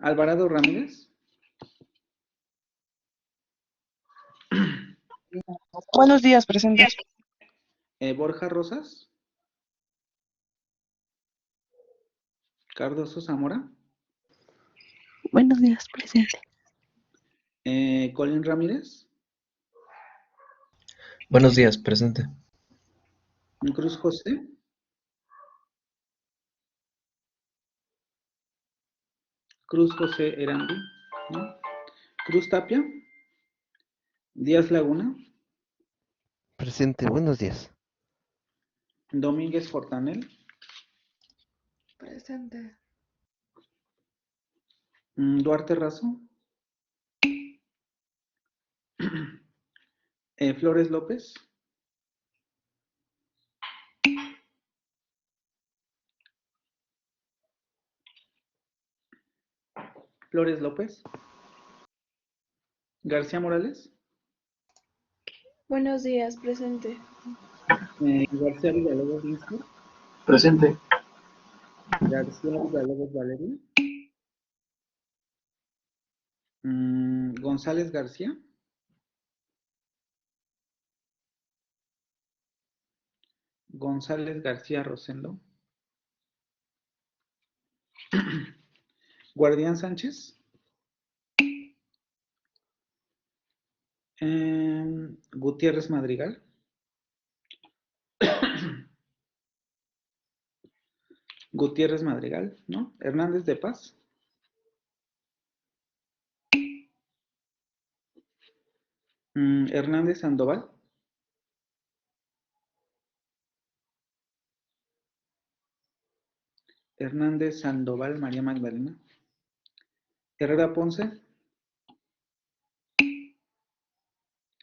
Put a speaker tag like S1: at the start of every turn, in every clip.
S1: Alvarado Ramírez.
S2: Buenos días, presente.
S1: Borja Rosas. Cardoso Zamora.
S2: Buenos días, presente.
S1: Colin Ramírez.
S3: Buenos días, presente.
S1: Cruz José. Cruz José Erandi, ¿no? Cruz Tapia. Díaz Laguna.
S4: Presente, buenos días.
S1: Domínguez Fortanel.
S5: Presente.
S1: Duarte Razo. Flores López. Flores López. García Morales.
S5: Buenos días, presente.
S1: García Villalobos Listo.
S3: Presente.
S1: García Villalobos Valeria. González García. González García Rosendo. Guardián Sánchez. Gutiérrez Madrigal. Gutiérrez Madrigal, ¿no? Hernández de Paz. Hernández Sandoval. Hernández Sandoval María Magdalena. Herrera Ponce.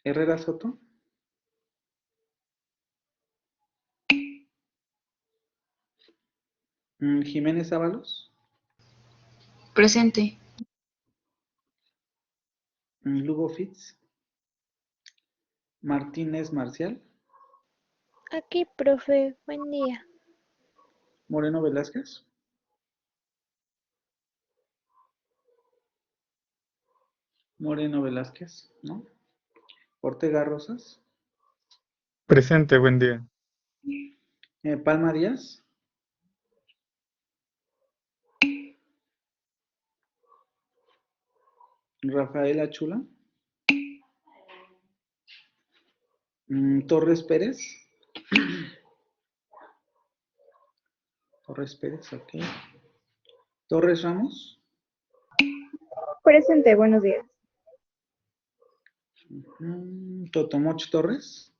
S1: Herrera Soto. Jiménez Ábalos.
S6: Presente.
S1: Lugo Fitz. Martínez Marcial.
S7: Aquí, profe, buen día.
S1: Moreno Velázquez. Moreno Velázquez, ¿no? Ortega Rosas.
S8: Presente, buen día.
S1: Palma Díaz. Rafael Achula. Torres Pérez. Torres Pérez, ok. Torres Ramos.
S9: Presente, buenos días.
S1: Totomoch Torres.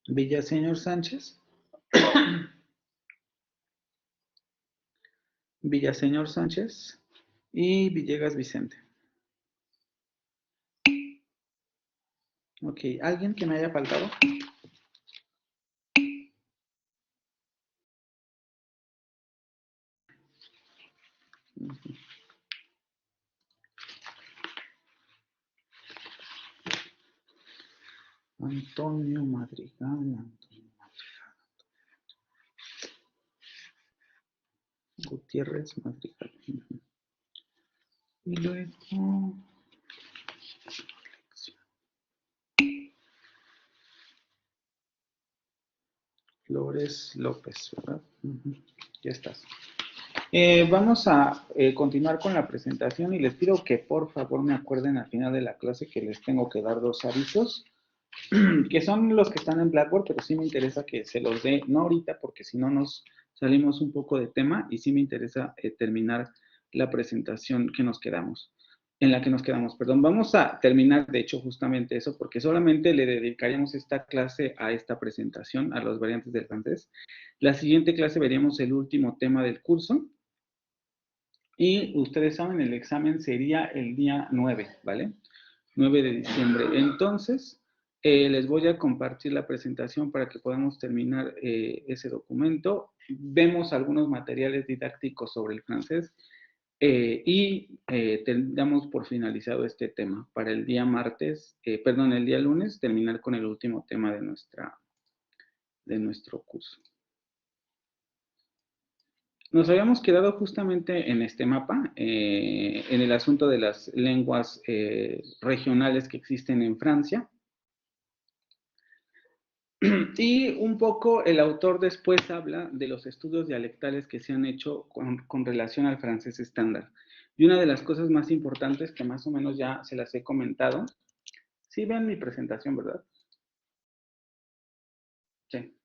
S1: Villaseñor Sánchez. Villaseñor Sánchez y Villegas Vicente. Ok, ¿alguien que me haya faltado? Antonio Madrigal. Gutiérrez Madrigal. Y luego... Flores López, ¿verdad? Ya estás. Vamos a continuar con la presentación y les pido que por favor me acuerden al final de la clase que les tengo que dar 2 avisos, que son los que están en Blackboard, pero sí me interesa que se los dé, no ahorita, porque si no nos salimos un poco de tema y sí me interesa terminar la presentación que nos quedamos, en la que nos quedamos, perdón. Vamos a terminar, de hecho, justamente eso, porque solamente le dedicaríamos esta clase a esta presentación, a las variantes del francés. La siguiente clase veríamos el último tema del curso. Y ustedes saben, el examen sería el día 9, ¿vale? 9 de diciembre. Entonces, les voy a compartir la presentación para que podamos terminar ese documento. Vemos algunos materiales didácticos sobre el francés y tendríamos por finalizado este tema para el día martes, el día lunes, terminar con el último tema de nuestro curso. Nos habíamos quedado justamente en este mapa, en el asunto de las lenguas regionales que existen en Francia. Y un poco el autor después habla de los estudios dialectales que se han hecho con relación al francés estándar. Y una de las cosas más importantes que más o menos ya se las he comentado. Sí ven mi presentación, ¿verdad? Sí.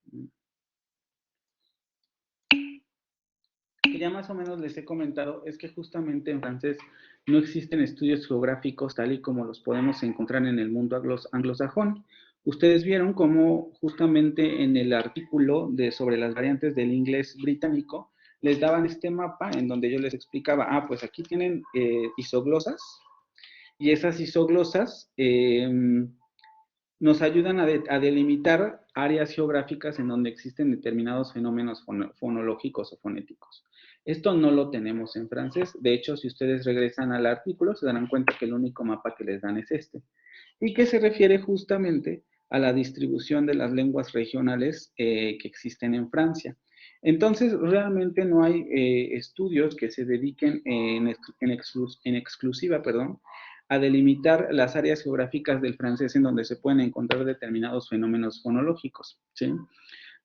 S1: Que ya más o menos les he comentado es que justamente en francés no existen estudios geográficos tal y como los podemos encontrar en el mundo anglosajón. Ustedes vieron cómo justamente en el artículo sobre las variantes del inglés británico les daban este mapa en donde yo les explicaba, pues aquí tienen isoglosas y esas isoglosas nos ayudan a delimitar áreas geográficas en donde existen determinados fenómenos fonológicos o fonéticos. Esto no lo tenemos en francés. De hecho, si ustedes regresan al artículo, se darán cuenta que el único mapa que les dan es este. Y que se refiere justamente a la distribución de las lenguas regionales que existen en Francia. Entonces, realmente no hay estudios que se dediquen en exclusiva, a delimitar las áreas geográficas del francés en donde se pueden encontrar determinados fenómenos fonológicos, ¿sí?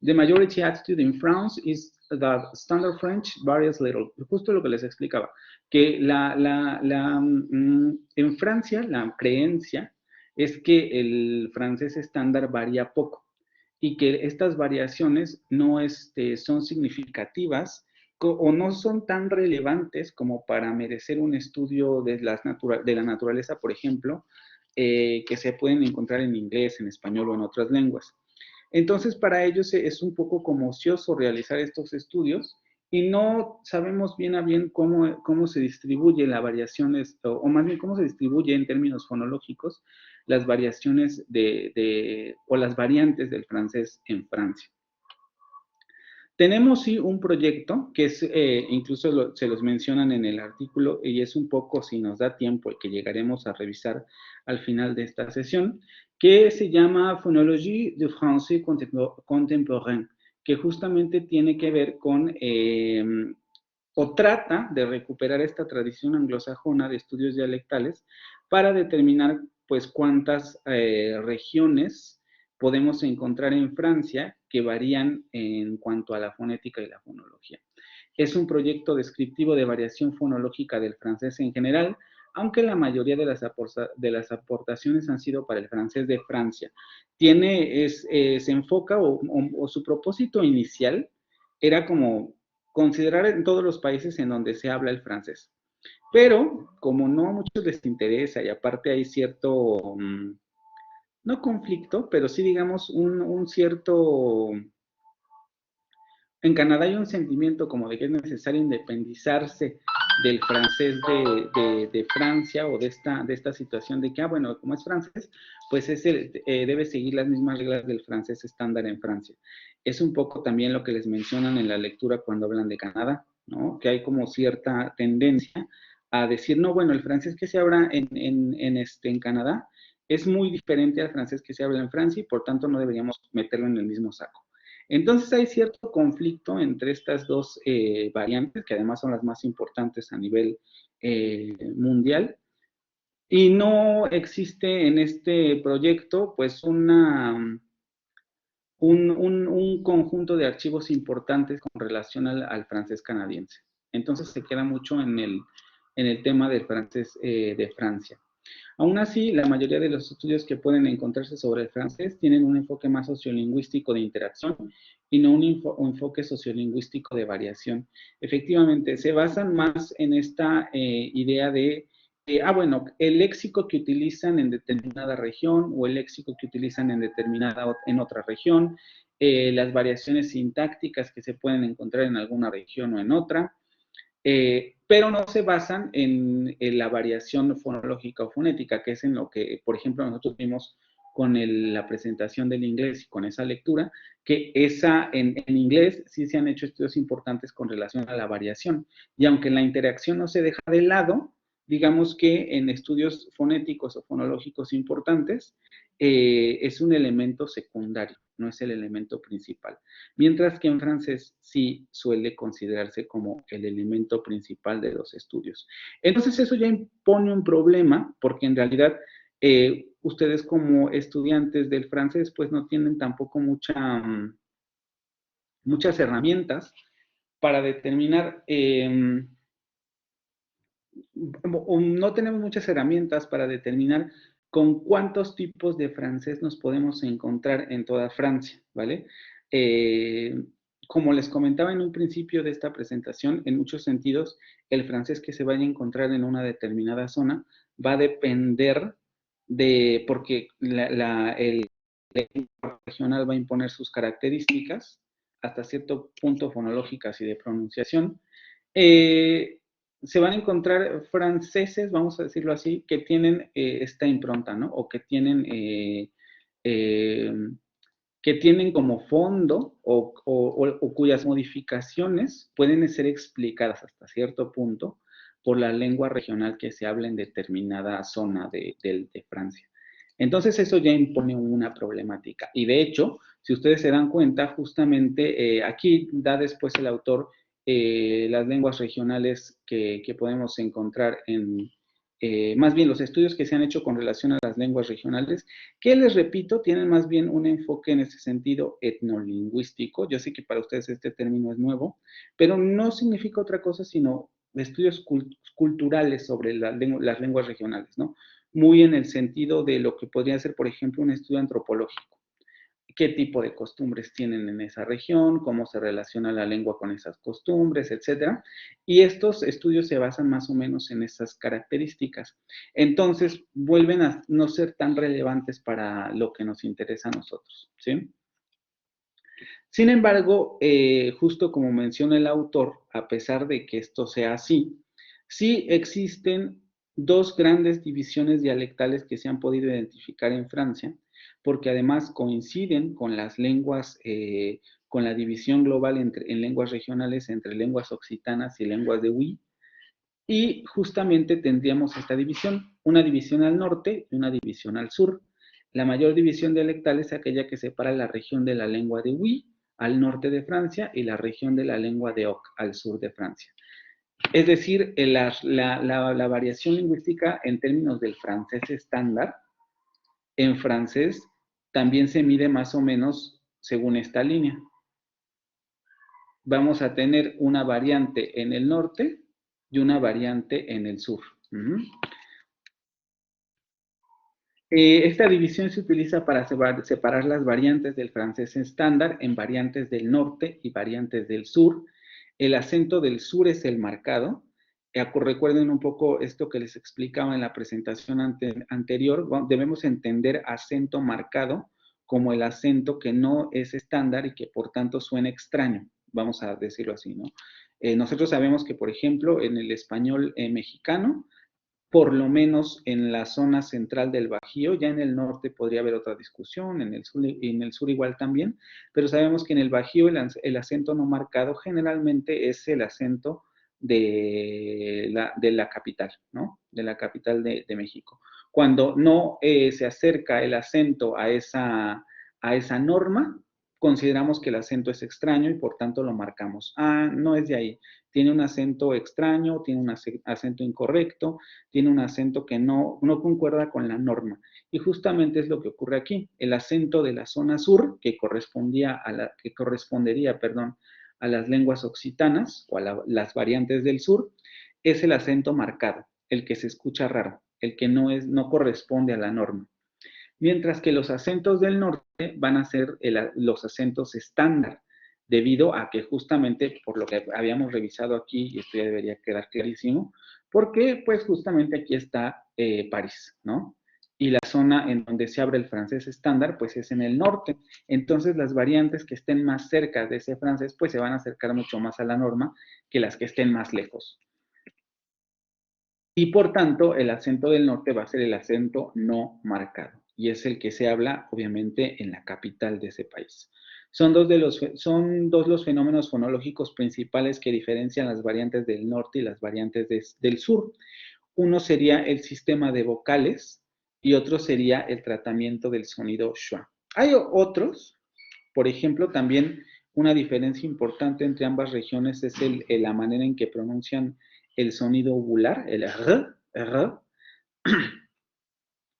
S1: The majority attitude in France is that standard French varies little. Justo lo que les explicaba, que en Francia la creencia es que el francés estándar varía poco y que estas variaciones no son significativas o no son tan relevantes como para merecer un estudio de la naturaleza, por ejemplo, que se pueden encontrar en inglés, en español o en otras lenguas. Entonces, para ellos es un poco como ocioso realizar estos estudios y no sabemos bien a bien cómo se distribuye la variación, o más bien cómo se distribuye en términos fonológicos las variaciones o las variantes del francés en Francia. Tenemos sí un proyecto que es, incluso se los mencionan en el artículo y es un poco, si nos da tiempo, el que llegaremos a revisar al final de esta sesión, que se llama Phonologie du français contemporain, que justamente tiene que ver con, o trata de recuperar esta tradición anglosajona de estudios dialectales para determinar, pues, cuántas regiones podemos encontrar en Francia que varían en cuanto a la fonética y la fonología. Es un proyecto descriptivo de variación fonológica del francés en general, aunque la mayoría de las aportaciones han sido para el francés de Francia. Se enfoca o su propósito inicial era como considerar en todos los países en donde se habla el francés. Pero, como no a muchos les interesa y aparte hay cierto no conflicto, pero sí digamos un cierto... En Canadá hay un sentimiento como de que es necesario independizarse del francés de Francia o de esta situación de que, bueno, como es francés, pues debe seguir las mismas reglas del francés estándar en Francia. Es un poco también lo que les mencionan en la lectura cuando hablan de Canadá, ¿no? Que hay como cierta tendencia a decir, no, bueno, el francés que se habla en Canadá es muy diferente al francés que se habla en Francia y por tanto no deberíamos meterlo en el mismo saco. Entonces hay cierto conflicto entre estas dos variantes, que además son las más importantes a nivel mundial, y no existe en este proyecto pues un conjunto de archivos importantes con relación al francés canadiense. Entonces se queda mucho en el tema del francés de Francia. Aún así, la mayoría de los estudios que pueden encontrarse sobre el francés tienen un enfoque más sociolingüístico de interacción y no un enfoque sociolingüístico de variación. Efectivamente, se basan más en esta idea de, bueno, el léxico que utilizan en determinada región o el léxico que utilizan en otra región, las variaciones sintácticas que se pueden encontrar en alguna región o en otra, pero no se basan en la variación fonológica o fonética, que es en lo que, por ejemplo, nosotros vimos con la presentación del inglés y con esa lectura, que en inglés sí se han hecho estudios importantes con relación a la variación. Y aunque la interacción no se deja de lado, digamos que en estudios fonéticos o fonológicos importantes, es un elemento secundario, no es el elemento principal. Mientras que en francés sí suele considerarse como el elemento principal de los estudios. Entonces eso ya impone un problema, porque en realidad ustedes como estudiantes del francés pues no tienen tampoco muchas herramientas para determinar, no tenemos muchas herramientas para determinar con cuántos tipos de francés nos podemos encontrar en toda Francia, ¿vale? Como les comentaba en un principio de esta presentación, en muchos sentidos, el francés que se vaya a encontrar en una determinada zona va a depender de, porque el regional va a imponer sus características, hasta cierto punto fonológicas y de pronunciación. Se van a encontrar franceses, vamos a decirlo así, que tienen esta impronta, ¿no? O que tienen como fondo o cuyas modificaciones pueden ser explicadas hasta cierto punto por la lengua regional que se habla en determinada zona de Francia. Entonces eso ya impone una problemática. Y de hecho, si ustedes se dan cuenta, justamente aquí da después el autor las lenguas regionales que podemos encontrar más bien los estudios que se han hecho con relación a las lenguas regionales, que les repito, tienen más bien un enfoque en ese sentido etnolingüístico. Yo sé que para ustedes este término es nuevo, pero no significa otra cosa sino estudios culturales sobre las lenguas regionales, ¿no? Muy en el sentido de lo que podría ser, por ejemplo, un estudio antropológico. Qué tipo de costumbres tienen en esa región, cómo se relaciona la lengua con esas costumbres, etcétera. Y estos estudios se basan más o menos en esas características. Entonces, vuelven a no ser tan relevantes para lo que nos interesa a nosotros, ¿sí? Sin embargo, justo como menciona el autor, a pesar de que esto sea así, sí existen dos grandes divisiones dialectales que se han podido identificar en Francia, porque además coinciden con las lenguas, con la división global en lenguas regionales entre lenguas occitanas y lenguas de Hui, y justamente tendríamos esta división, una división al norte y una división al sur. La mayor división dialectal es aquella que separa la región de la lengua de Hui al norte de Francia y la región de la lengua de Oc al sur de Francia. Es decir, la variación lingüística en términos del francés estándar, en francés también se mide más o menos según esta línea. Vamos a tener una variante en el norte y una variante en el sur. Esta división se utiliza para separar las variantes del francés estándar en variantes del norte y variantes del sur. El acento del sur es el marcado. Recuerden un poco esto que les explicaba en la presentación anterior. Debemos entender acento marcado como el acento que no es estándar y que por tanto suena extraño. Vamos a decirlo así, ¿no? Nosotros sabemos que, por ejemplo, en el español mexicano, por lo menos en la zona central del Bajío, ya en el norte podría haber otra discusión, en el sur igual también, pero sabemos que en el Bajío el acento no marcado generalmente es el acento de la capital, ¿no? De la capital de México. Cuando no se acerca el acento a esa norma, consideramos que el acento es extraño y por tanto lo marcamos. Ah, no es de ahí. Tiene un acento extraño, tiene un acento incorrecto, tiene un acento que no concuerda con la norma. Y justamente es lo que ocurre aquí. El acento de la zona sur, que correspondería, a las lenguas occitanas o a las variantes del sur, es el acento marcado, el que se escucha raro, el que no corresponde a la norma. Mientras que los acentos del norte van a ser los acentos estándar, debido a que justamente, por lo que habíamos revisado aquí, y esto ya debería quedar clarísimo, porque pues justamente aquí está París, ¿no? Y la zona en donde se abre el francés estándar, pues es en el norte. Entonces las variantes que estén más cerca de ese francés, pues se van a acercar mucho más a la norma que las que estén más lejos. Y por tanto, el acento del norte va a ser el acento no marcado. Y es el que se habla, obviamente, en la capital de ese país. Son dos los fenómenos fonológicos principales que diferencian las variantes del norte y las variantes del sur. Uno sería el sistema de vocales, y otro sería el tratamiento del sonido schwa. Hay otros, por ejemplo, también una diferencia importante entre ambas regiones es la manera en que pronuncian el sonido uvular, el r.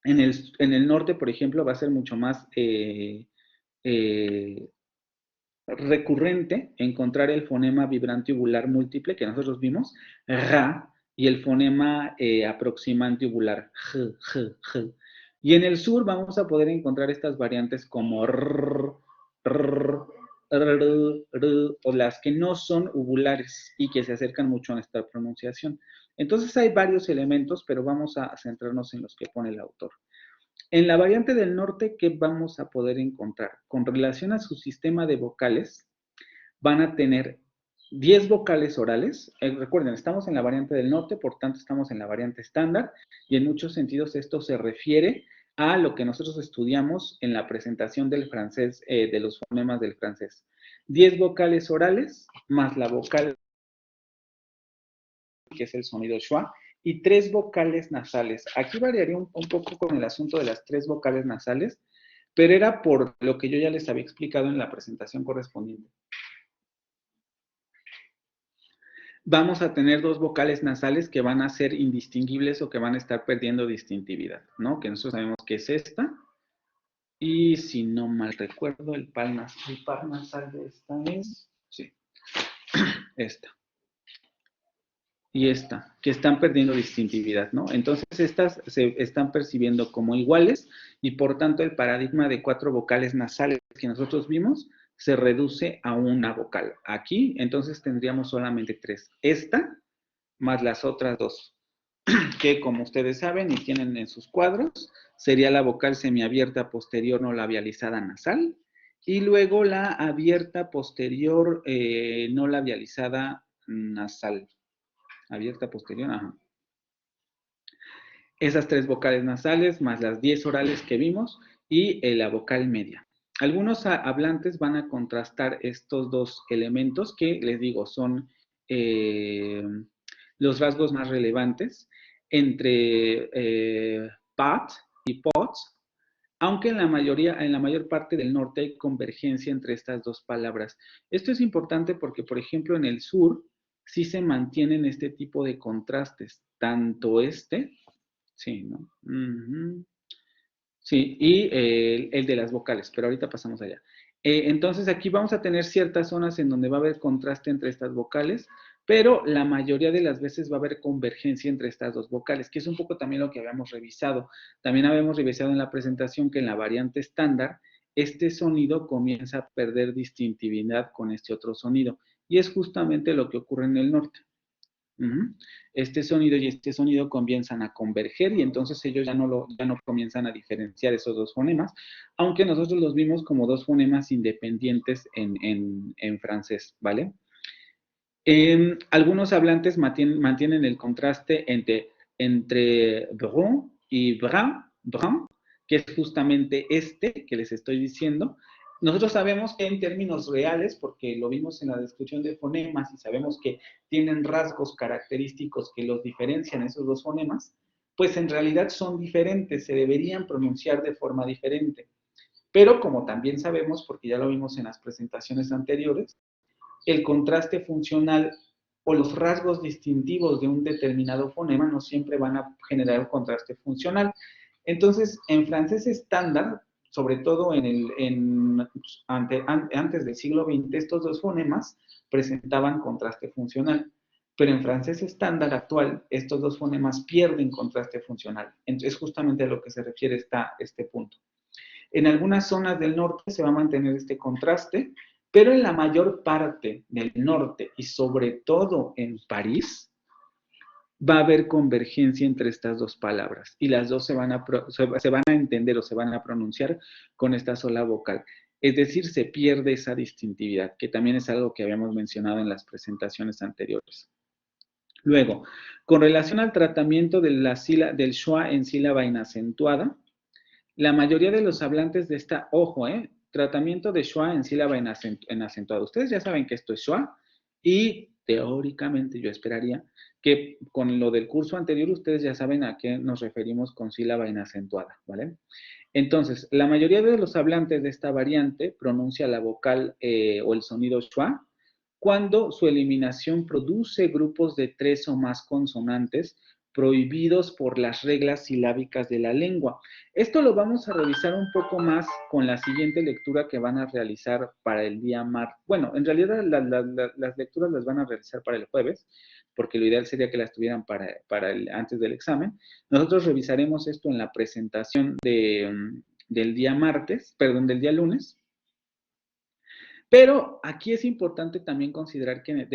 S1: En el norte, por ejemplo, va a ser mucho más recurrente encontrar el fonema vibrante uvular múltiple que nosotros vimos, ra, y el fonema aproximante uvular, j. Y en el sur vamos a poder encontrar estas variantes como o las que no son uvulares y que se acercan mucho a nuestra pronunciación. Entonces hay varios elementos, pero vamos a centrarnos en los que pone el autor. En la variante del norte, ¿qué vamos a poder encontrar? Con relación a su sistema de vocales, van a tener 10 vocales orales. Recuerden, estamos en la variante del norte, por tanto estamos en la variante estándar, y en muchos sentidos esto se refiere a lo que nosotros estudiamos en la presentación del francés, de los fonemas del francés. 10 vocales orales, más la vocal, que es el sonido schwa, y 3 vocales nasales. Aquí variaría un poco con el asunto de las 3 vocales nasales, pero era por lo que yo ya les había explicado en la presentación correspondiente. Vamos a tener 2 vocales nasales que van a ser indistinguibles o que van a estar perdiendo distintividad, ¿no? Que nosotros sabemos que es esta. Y si no mal recuerdo, el par nasal de esta es, sí, esta. Y esta, que están perdiendo distintividad, ¿no? Entonces, estas se están percibiendo como iguales y, por tanto, el paradigma de 4 vocales nasales que nosotros vimos se reduce a una vocal. Aquí, entonces, tendríamos solamente 3. Esta, más las otras 2, que, como ustedes saben y tienen en sus cuadros, sería la vocal semiabierta posterior no labializada nasal y luego la abierta posterior no labializada nasal. Abierta posterior, ajá. Esas 3 vocales nasales más las 10 orales que vimos y la vocal media. Algunos hablantes van a contrastar estos 2 elementos que, les digo, son los rasgos más relevantes entre pat y pots, aunque en la mayor parte del norte hay convergencia entre estas 2 palabras. Esto es importante porque, por ejemplo, en el sur sí se mantienen este tipo de contrastes, tanto sí, ¿no? Sí, y el de las vocales, pero ahorita pasamos allá. Entonces aquí vamos a tener ciertas zonas en donde va a haber contraste entre estas vocales, pero la mayoría de las veces va a haber convergencia entre estas 2 vocales, que es un poco también lo que habíamos revisado. También habíamos revisado en la presentación que en la variante estándar, este sonido comienza a perder distintividad con este otro sonido, y es justamente lo que ocurre en el norte. Este sonido y este sonido comienzan a converger y entonces ellos ya no comienzan a diferenciar esos 2 fonemas, aunque nosotros los vimos como 2 fonemas independientes en francés, ¿vale? Algunos hablantes mantienen el contraste entre brun y brun, que es justamente este que les estoy diciendo. Nosotros sabemos que en términos reales, porque lo vimos en la descripción de fonemas y sabemos que tienen rasgos característicos que los diferencian esos 2 fonemas, pues en realidad son diferentes, se deberían pronunciar de forma diferente. Pero como también sabemos, porque ya lo vimos en las presentaciones anteriores, el contraste funcional o los rasgos distintivos de un determinado fonema no siempre van a generar un contraste funcional. Entonces, en francés estándar, sobre todo antes del siglo XX, estos 2 fonemas presentaban contraste funcional. Pero en francés estándar actual, estos 2 fonemas pierden contraste funcional. Entonces, es justamente a lo que se refiere este punto. En algunas zonas del norte se va a mantener este contraste, pero en la mayor parte del norte y sobre todo en París, va a haber convergencia entre estas 2 palabras y las 2 se van a entender o se van a pronunciar con esta sola vocal. Es decir, se pierde esa distintividad, que también es algo que habíamos mencionado en las presentaciones anteriores. Luego, con relación al tratamiento del schwa en sílaba inacentuada, la mayoría de los hablantes de esta, tratamiento de schwa en sílaba en acentuado. Ustedes ya saben que esto es schwa y teóricamente yo esperaría que con lo del curso anterior ustedes ya saben a qué nos referimos con sílaba inacentuada, ¿vale? Entonces, la mayoría de los hablantes de esta variante pronuncia la vocal o el sonido schwa cuando su eliminación produce grupos de 3 o más consonantes prohibidos por las reglas silábicas de la lengua. Esto lo vamos a revisar un poco más con la siguiente lectura que van a realizar para el día martes. Bueno, en realidad las lecturas las van a realizar para el jueves, porque lo ideal sería que las tuvieran antes del examen. Nosotros revisaremos esto en la presentación del día martes, perdón, del día lunes. Pero aquí es importante también considerar que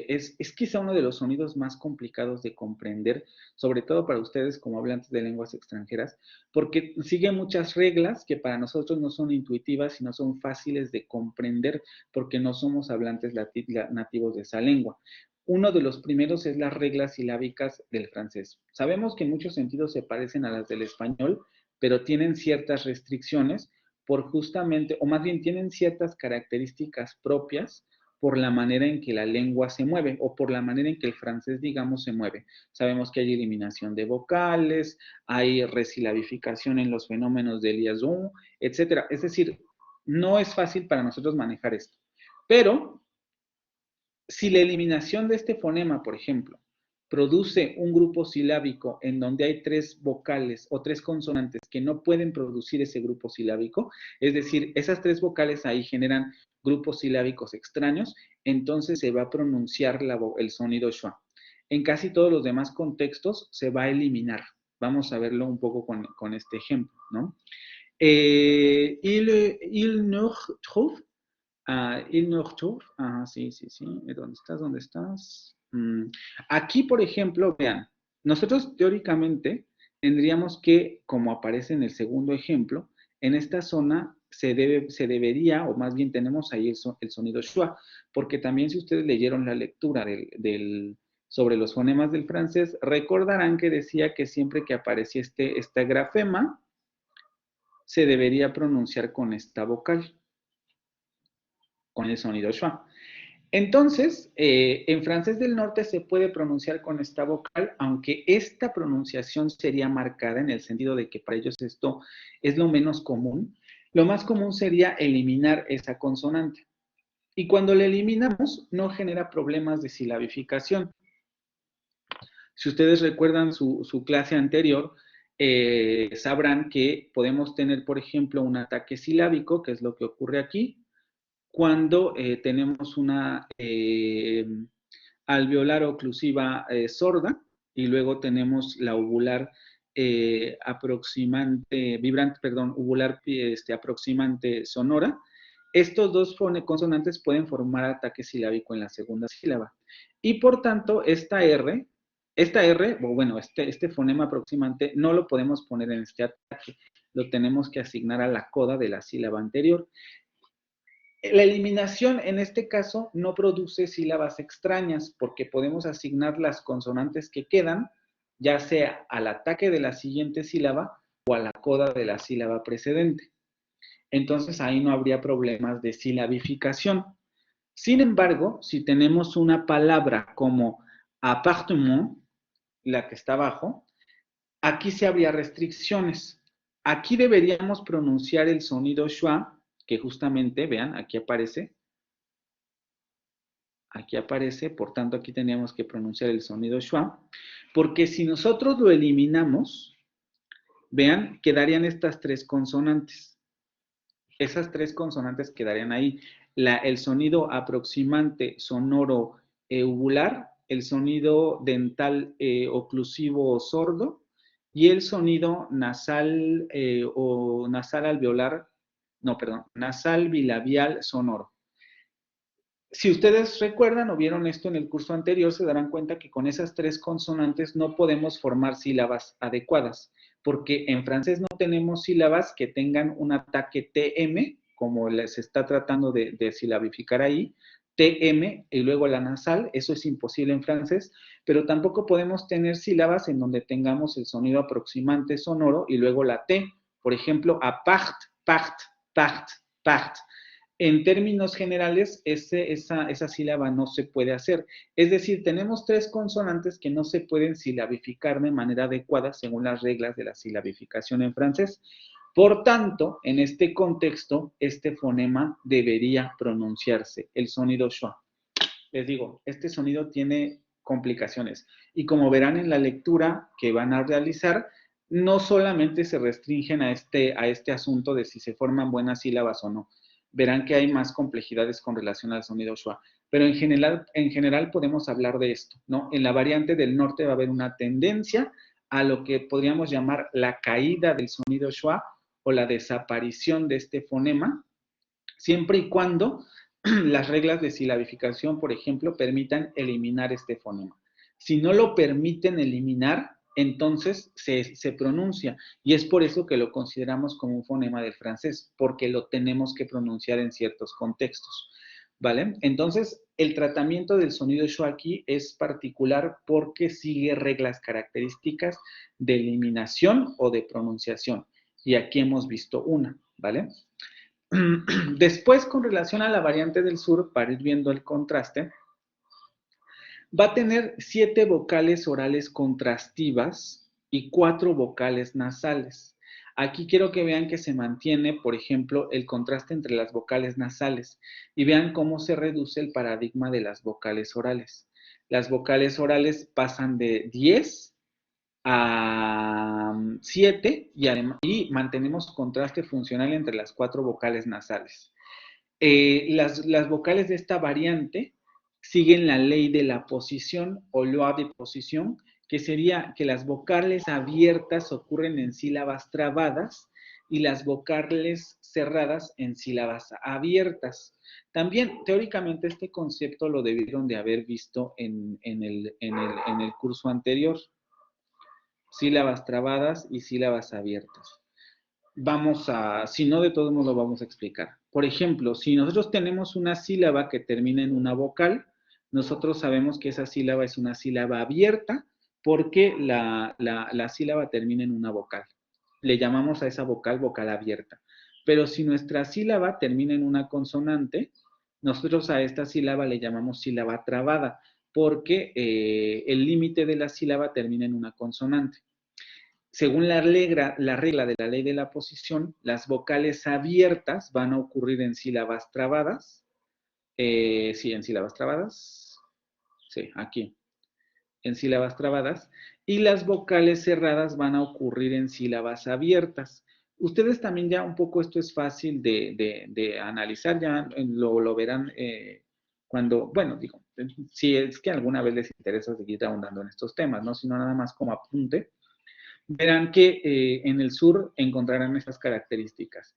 S1: es quizá uno de los sonidos más complicados de comprender, sobre todo para ustedes como hablantes de lenguas extranjeras, porque sigue muchas reglas que para nosotros no son intuitivas y no son fáciles de comprender porque no somos hablantes nativos de esa lengua. Uno de los primeros es las reglas silábicas del francés. Sabemos que en muchos sentidos se parecen a las del español, pero tienen ciertas restricciones por justamente, o más bien tienen ciertas características propias por la manera en que la lengua se mueve o por la manera en que el francés, digamos, se mueve. Sabemos que hay eliminación de vocales, hay resilabificación en los fenómenos de liaison, etcétera. Es decir, no es fácil para nosotros manejar esto. Pero, si la eliminación de este fonema, por ejemplo, produce un grupo silábico en donde hay 3 vocales o 3 consonantes que no pueden producir ese grupo silábico, es decir, esas 3 vocales ahí generan grupos silábicos extraños, entonces se va a pronunciar el sonido schwa. En casi todos los demás contextos se va a eliminar. Vamos a verlo un poco con este ejemplo, ¿no? Il ne trouve. Il ne retrouve. Sí. ¿Dónde estás? ¿Dónde estás? Aquí, por ejemplo, vean, nosotros teóricamente tendríamos que, como aparece en el segundo ejemplo, en esta zona se debería, o más bien tenemos ahí el sonido schwa, porque también si ustedes leyeron la lectura sobre los fonemas del francés, recordarán que decía que siempre que aparecía este grafema, se debería pronunciar con esta vocal, con el sonido schwa. Entonces, en francés del norte se puede pronunciar con esta vocal, aunque esta pronunciación sería marcada en el sentido de que para ellos esto es lo menos común. Lo más común sería eliminar esa consonante. Y cuando la eliminamos, no genera problemas de silabificación. Si ustedes recuerdan su clase anterior, sabrán que podemos tener, por ejemplo, un ataque silábico, que es lo que ocurre aquí, cuando tenemos una alveolar oclusiva sorda y luego tenemos la uvular uvular aproximante sonora. Estos dos consonantes pueden formar ataque silábico en la segunda sílaba. Y por tanto, esta R, este fonema aproximante, no lo podemos poner en este ataque. Lo tenemos que asignar a la coda de la sílaba anterior. La eliminación en este caso no produce sílabas extrañas porque podemos asignar las consonantes que quedan, ya sea al ataque de la siguiente sílaba o a la coda de la sílaba precedente. Entonces ahí no habría problemas de silabificación. Sin embargo, si tenemos una palabra como appartement, la que está abajo, aquí sí habría restricciones. Aquí deberíamos pronunciar el sonido schwa, que justamente, vean, aquí aparece, por tanto aquí teníamos que pronunciar el sonido schwa, porque si nosotros lo eliminamos, vean, quedarían estas 3 consonantes. Esas 3 consonantes quedarían ahí. El sonido aproximante sonoro uvular, el sonido dental oclusivo sordo y el sonido nasal o nasal alveolar, nasal bilabial sonoro. Si ustedes recuerdan o vieron esto en el curso anterior, se darán cuenta que con esas 3 consonantes no podemos formar sílabas adecuadas, porque en francés no tenemos sílabas que tengan un ataque TM, como les está tratando de silabificar ahí, TM y luego la nasal, eso es imposible en francés, pero tampoco podemos tener sílabas en donde tengamos el sonido aproximante sonoro y luego la T, por ejemplo, apart, part, part, part. En términos generales, esa sílaba no se puede hacer. Es decir, tenemos 3 consonantes que no se pueden silabificar de manera adecuada según las reglas de la silabificación en francés. Por tanto, en este contexto, este fonema debería pronunciarse, el sonido schwa. Les digo, este sonido tiene complicaciones. Y como verán en la lectura que van a realizar, no solamente se restringen a este asunto de si se forman buenas sílabas o no. Verán que hay más complejidades con relación al sonido schwa. Pero en general podemos hablar de esto, ¿no? En la variante del norte va a haber una tendencia a lo que podríamos llamar la caída del sonido schwa o la desaparición de este fonema, siempre y cuando las reglas de silabificación, por ejemplo, permitan eliminar este fonema. Si no lo permiten eliminar, entonces se pronuncia, y es por eso que lo consideramos como un fonema del francés, porque lo tenemos que pronunciar en ciertos contextos, ¿vale? Entonces, el tratamiento del sonido schwa aquí es particular porque sigue reglas características de eliminación o de pronunciación, y aquí hemos visto una, ¿vale? Después, con relación a la variante del sur, para ir viendo el contraste, va a tener 7 vocales orales contrastivas y 4 vocales nasales. Aquí quiero que vean que se mantiene, por ejemplo, el contraste entre las vocales nasales y vean cómo se reduce el paradigma de las vocales orales. Las vocales orales pasan de 10 a 7 y mantenemos contraste funcional entre las 4 vocales nasales. Las vocales de esta variante siguen la ley de la posición o loi de posición, que sería que las vocales abiertas ocurren en sílabas trabadas y las vocales cerradas en sílabas abiertas. También, teóricamente, este concepto lo debieron de haber visto en el curso anterior. Sílabas trabadas y sílabas abiertas. Si no, de todos modos lo vamos a explicar. Por ejemplo, si nosotros tenemos una sílaba que termina en una vocal, nosotros sabemos que esa sílaba es una sílaba abierta porque la sílaba termina en una vocal. Le llamamos a esa vocal vocal abierta. Pero si nuestra sílaba termina en una consonante, nosotros a esta sílaba le llamamos sílaba trabada porque el límite de la sílaba termina en una consonante. Según la regla de la ley de la posición, las vocales abiertas van a ocurrir en sílabas trabadas. Sí, en sílabas trabadas. Sí, aquí. En sílabas trabadas. Y las vocales cerradas van a ocurrir en sílabas abiertas. Ustedes también ya un poco esto es fácil de analizar, ya lo verán cuando, bueno, digo, si es que alguna vez les interesa seguir ahondando en estos temas, ¿no? Sino nada más como apunte. Verán que en el sur encontrarán estas características.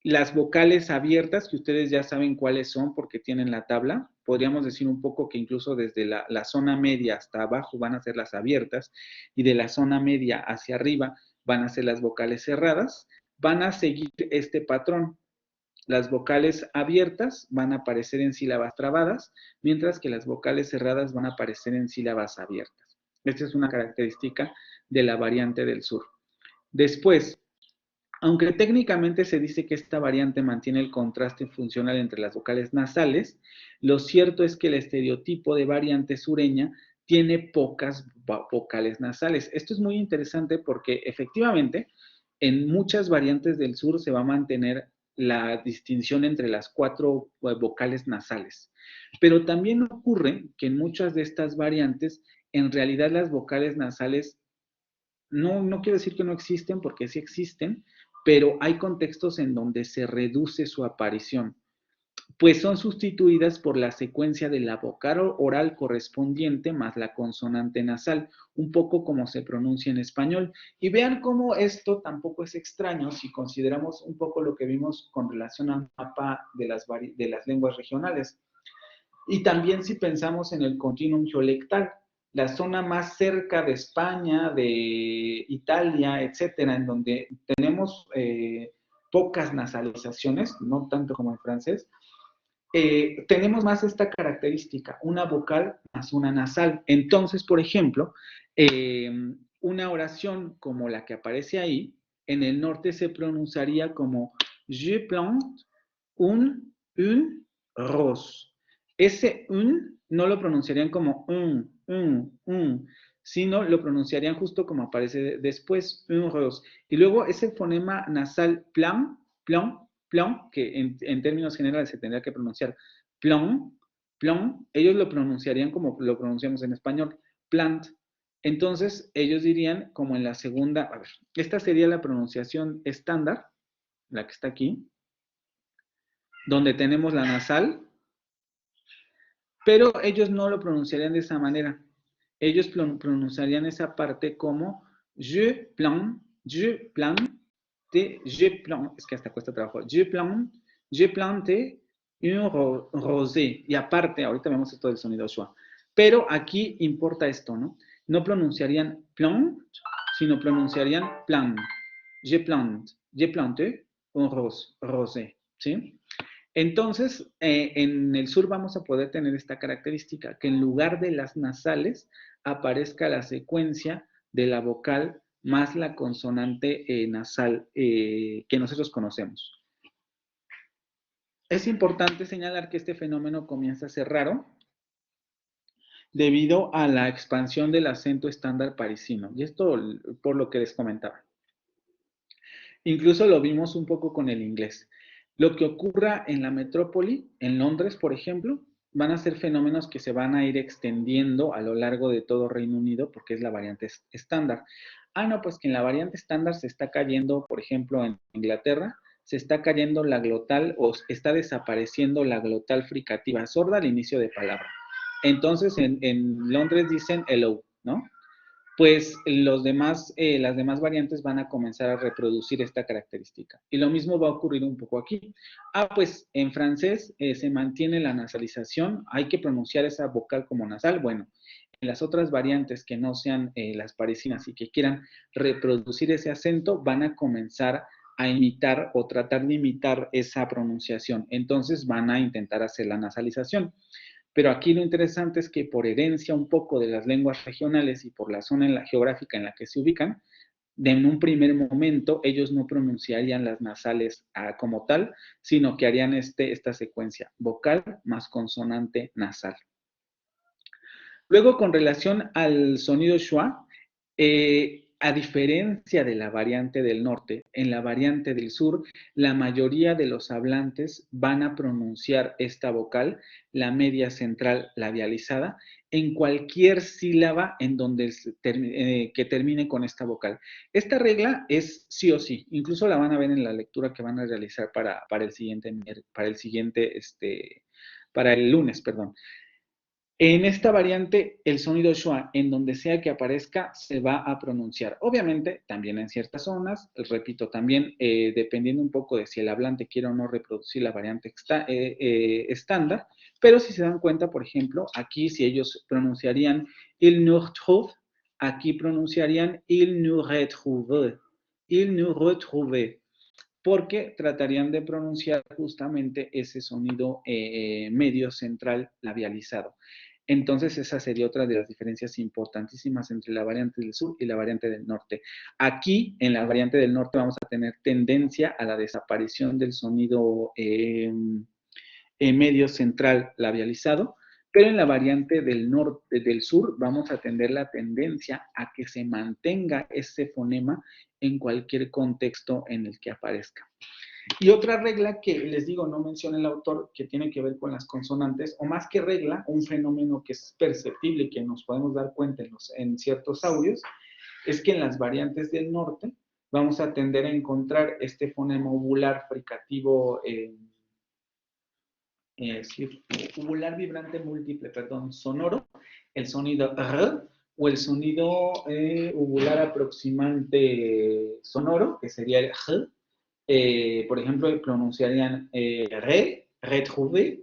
S1: Las vocales abiertas, que ustedes ya saben cuáles son porque tienen la tabla, podríamos decir un poco que incluso desde la zona media hasta abajo van a ser las abiertas y de la zona media hacia arriba van a ser las vocales cerradas, van a seguir este patrón. Las vocales abiertas van a aparecer en sílabas trabadas, mientras que las vocales cerradas van a aparecer en sílabas abiertas. Esta es una característica de la variante del sur. Después, aunque técnicamente se dice que esta variante mantiene el contraste funcional entre las vocales nasales, lo cierto es que el estereotipo de variante sureña tiene pocas vocales nasales. Esto es muy interesante porque efectivamente en muchas variantes del sur se va a mantener la distinción entre las 4 vocales nasales. Pero también ocurre que en muchas de estas variantes, en realidad las vocales nasales, no quiero decir que no existen, porque sí existen, pero hay contextos en donde se reduce su aparición, pues son sustituidas por la secuencia de la vocal oral correspondiente más la consonante nasal, un poco como se pronuncia en español. Y vean cómo esto tampoco es extraño si consideramos un poco lo que vimos con relación al mapa de las lenguas regionales. Y también si pensamos en el continuum geolectal, la zona más cerca de España, de Italia, etcétera, en donde tenemos pocas nasalizaciones, no tanto como en francés, tenemos más esta característica, una vocal más una nasal. Entonces, por ejemplo, una oración como la que aparece ahí, en el norte se pronunciaría como je plante un une rose. Ese un no lo pronunciarían como sino lo pronunciarían justo como aparece después, une rose. Y luego ese fonema nasal plan, plan, plan, que en términos generales se tendría que pronunciar plan, plan, ellos lo pronunciarían como lo pronunciamos en español, plant. Entonces, ellos dirían como en la segunda, a ver, esta sería la pronunciación estándar, la que está aquí, donde tenemos la nasal, pero ellos no lo pronunciarían de esa manera. Ellos pronunciarían esa parte como je plante, es que hasta cuesta trabajo, je plante un rosé. Y aparte, ahorita vemos esto del sonido schwa. Pero aquí importa esto, ¿no? No pronunciarían plant, sino pronunciarían plan. Je plante un rosé, ¿sí? Entonces, en el sur vamos a poder tener esta característica, que en lugar de las nasales aparezca la secuencia de la vocal más la consonante nasal que nosotros conocemos. Es importante señalar que este fenómeno comienza a ser raro debido a la expansión del acento estándar parisino, y esto por lo que les comentaba. Incluso lo vimos un poco con el inglés. Lo que ocurra en la metrópoli, en Londres, por ejemplo, van a ser fenómenos que se van a ir extendiendo a lo largo de todo Reino Unido porque es la variante estándar. Ah, no, pues que en la variante estándar se está cayendo, por ejemplo, en Inglaterra, se está cayendo la glotal o está desapareciendo la glotal fricativa sorda al inicio de palabra. Entonces, en Londres dicen hello, ¿no? Pues las demás variantes van a comenzar a reproducir esta característica. Y lo mismo va a ocurrir un poco aquí. Ah, pues en francés se mantiene la nasalización, hay que pronunciar esa vocal como nasal. Bueno, en las otras variantes que no sean las parisinas y que quieran reproducir ese acento, van a comenzar a imitar o tratar de imitar esa pronunciación. Entonces van a intentar hacer la nasalización. Pero aquí lo interesante es que por herencia un poco de las lenguas regionales y por la zona geográfica en la que se ubican, en un primer momento ellos no pronunciarían las nasales como tal, sino que harían esta secuencia, vocal más consonante nasal. Luego, con relación al sonido schwa, a diferencia de la variante del norte, en la variante del sur, la mayoría de los hablantes van a pronunciar esta vocal, la media central labializada, en cualquier sílaba en donde que termine con esta vocal. Esta regla es sí o sí, incluso la van a ver en la lectura que van a realizar para el lunes, perdón. En esta variante, el sonido schwa, en donde sea que aparezca, se va a pronunciar. Obviamente, también en ciertas zonas, repito, también dependiendo un poco de si el hablante quiere o no reproducir la variante estándar, pero si se dan cuenta, por ejemplo, aquí si ellos pronunciarían il nous retrouve, aquí pronunciarían il nous retrouve, porque tratarían de pronunciar justamente ese sonido medio central labializado. Entonces, esa sería otra de las diferencias importantísimas entre la variante del sur y la variante del norte. Aquí, en la variante del norte, vamos a tener tendencia a la desaparición del sonido medio central labializado, pero en la variante del sur vamos a tener la tendencia a que se mantenga ese fonema en cualquier contexto en el que aparezca. Y otra regla que les digo, no menciona el autor, que tiene que ver con las consonantes, o más que regla, un fenómeno que es perceptible y que nos podemos dar cuenta en ciertos audios, es que en las variantes del norte vamos a tender a encontrar este fonema uvular fricativo, uvular vibrante múltiple, perdón, sonoro, el sonido R, o el sonido uvular aproximante sonoro, que sería el G. Por ejemplo, pronunciarían retrouver,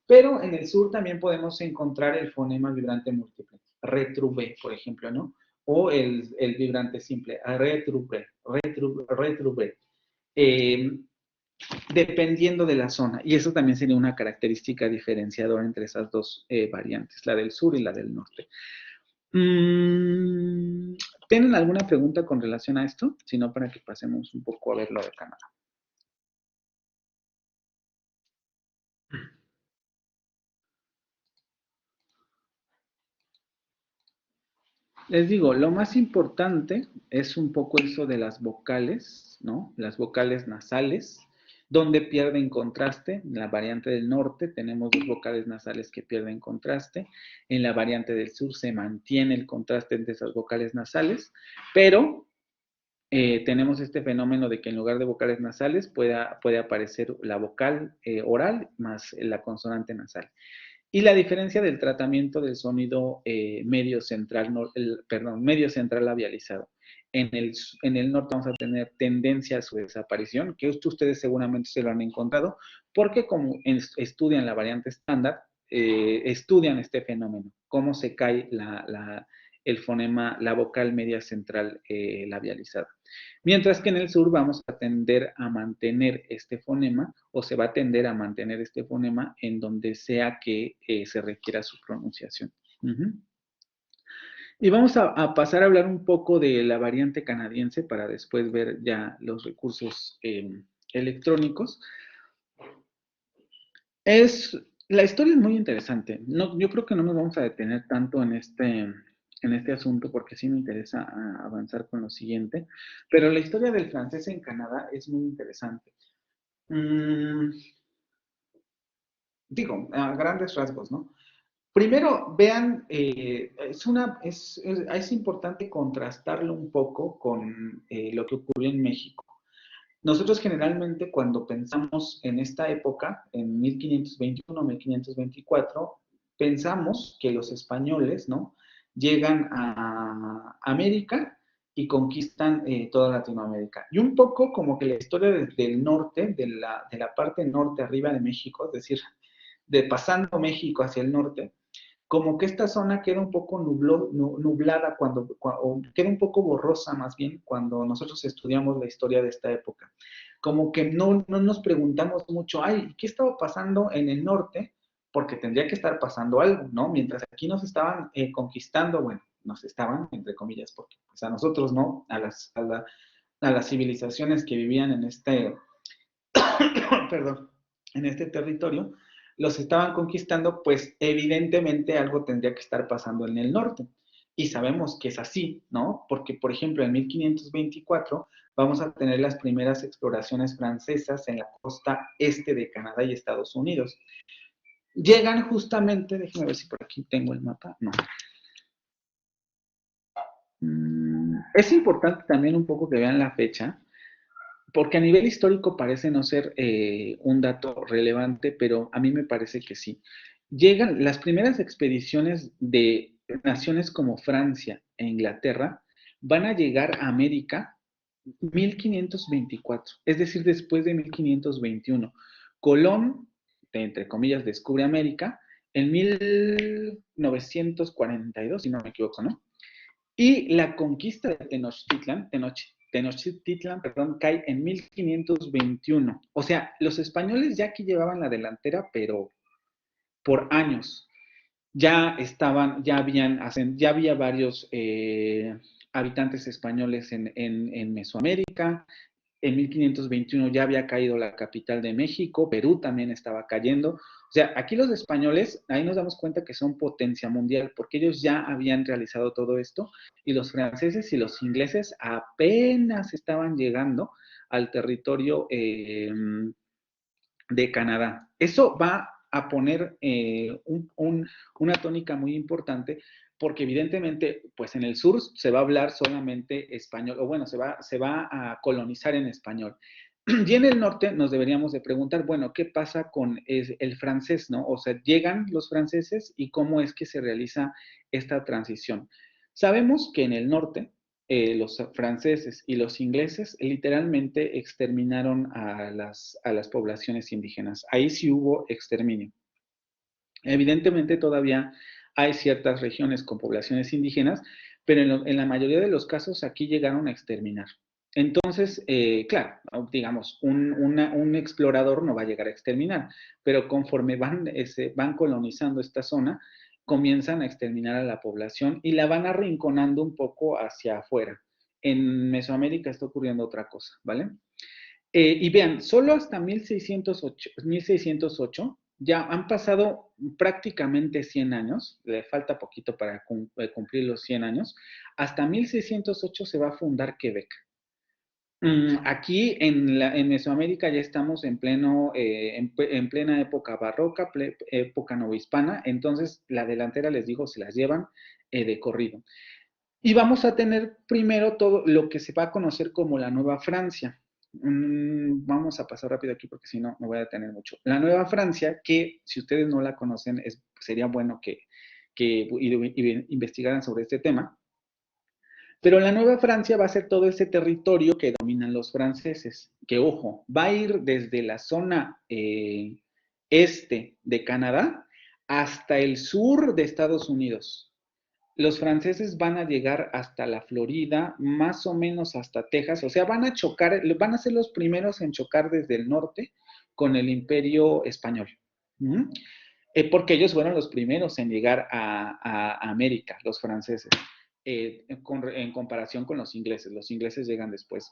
S1: pero en el sur también podemos encontrar el fonema vibrante múltiple, retrouver, por ejemplo, ¿no? O el vibrante simple, retrouver. Dependiendo de la zona, y eso también sería una característica diferenciadora entre esas dos variantes, la del sur y la del norte. ¿Tienen alguna pregunta con relación a esto? Si no, para que pasemos un poco a ver lo de Canadá. Les digo, lo más importante es un poco eso de las vocales, ¿no? Las vocales nasales, donde pierden contraste. En la variante del norte tenemos dos vocales nasales que pierden contraste. En la variante del sur se mantiene el contraste entre esas vocales nasales, pero tenemos este fenómeno de que en lugar de vocales nasales puede aparecer la vocal oral más la consonante nasal. Y la diferencia del tratamiento del sonido medio central, medio central labializado. En el norte vamos a tener tendencia a su desaparición, que ustedes seguramente se lo han encontrado, porque como estudian la variante estándar, estudian este fenómeno, cómo se cae el fonema, la vocal media central labializada. Mientras que en el sur vamos a tender a mantener este fonema o se va a tender a mantener este fonema en donde sea que se requiera su pronunciación. Y vamos a pasar a hablar un poco de la variante canadiense para después ver ya los recursos electrónicos. La historia es muy interesante. No, yo creo que no nos vamos a detener tanto en este asunto porque sí me interesa avanzar con lo siguiente. Pero la historia del francés en Canadá es muy interesante. Digo, a grandes rasgos, ¿no? Primero, vean, es importante contrastarlo un poco con lo que ocurrió en México. Nosotros generalmente cuando pensamos en esta época, en 1521, 1524, pensamos que los españoles, ¿no? Llegan a América y conquistan toda Latinoamérica. Y un poco como que la historia del norte, de la parte norte arriba de México, es decir, de pasando México hacia el norte, como que esta zona queda un poco nublada o queda un poco borrosa más bien cuando nosotros estudiamos la historia de esta época. Como que no nos preguntamos mucho, ay, ¿qué estaba pasando en el norte? Porque tendría que estar pasando algo, ¿no? Mientras aquí nos estaban conquistando, bueno, nos estaban, entre comillas, porque pues, a nosotros no, a las civilizaciones que vivían en perdón, en este territorio, los estaban conquistando, pues evidentemente algo tendría que estar pasando en el norte. Y sabemos que es así, ¿no? Porque, por ejemplo, en 1524 vamos a tener las primeras exploraciones francesas en la costa este de Canadá y Estados Unidos. Llegan justamente, déjenme ver si por aquí tengo el mapa, no. Es importante también un poco que vean la fecha, porque a nivel histórico parece no ser un dato relevante, pero a mí me parece que sí. Llegan las primeras expediciones de naciones como Francia e Inglaterra, van a llegar a América 1524, es decir, después de 1521. Colón, entre comillas, descubre América en 1942, si no me equivoco, ¿no? Y la conquista de Tenochtitlan, perdón, cae en 1521. O sea, los españoles ya aquí llevaban la delantera, pero por años. Ya estaban, ya había varios habitantes españoles en Mesoamérica. En 1521 ya había caído la capital de México, Perú también estaba cayendo. O sea, aquí los españoles, ahí nos damos cuenta que son potencia mundial, porque ellos ya habían realizado todo esto, y los franceses y los ingleses apenas estaban llegando al territorio de Canadá. Eso va a poner una tónica muy importante porque evidentemente, pues en el sur se va a hablar solamente español, o bueno, se va a colonizar en español. Y en el norte nos deberíamos de preguntar, bueno, ¿qué pasa con el francés, no? O sea, llegan los franceses y cómo es que se realiza esta transición. Sabemos que en el norte los franceses y los ingleses literalmente exterminaron a las poblaciones indígenas. Ahí sí hubo exterminio. Evidentemente todavía hay ciertas regiones con poblaciones indígenas, pero en la mayoría de los casos aquí llegaron a exterminar. Entonces, claro, digamos, un explorador no va a llegar a exterminar, pero conforme van colonizando esta zona, comienzan a exterminar a la población y la van arrinconando un poco hacia afuera. En Mesoamérica está ocurriendo otra cosa, ¿vale? Y vean, solo hasta 1608 Ya han pasado prácticamente 100 años, le falta poquito para cumplir los 100 años. Hasta 1608 se va a fundar Quebec. Aquí en Mesoamérica ya estamos en plena época barroca, época novohispana, entonces la delantera, les digo, se las llevan de corrido. Y vamos a tener primero todo lo que se va a conocer como la Nueva Francia. Vamos a pasar rápido aquí porque si no me voy a detener mucho. La Nueva Francia, que si ustedes no la conocen, sería bueno que investigaran sobre este tema. Pero la Nueva Francia va a ser todo ese territorio que dominan los franceses, que ojo, va a ir desde la zona este de Canadá hasta el sur de Estados Unidos. Los franceses van a llegar hasta la Florida, más o menos hasta Texas, o sea, van a chocar, van a ser los primeros en chocar desde el norte con el Imperio Español. Porque ellos fueron los primeros en llegar a América, los franceses, en comparación con los ingleses llegan después.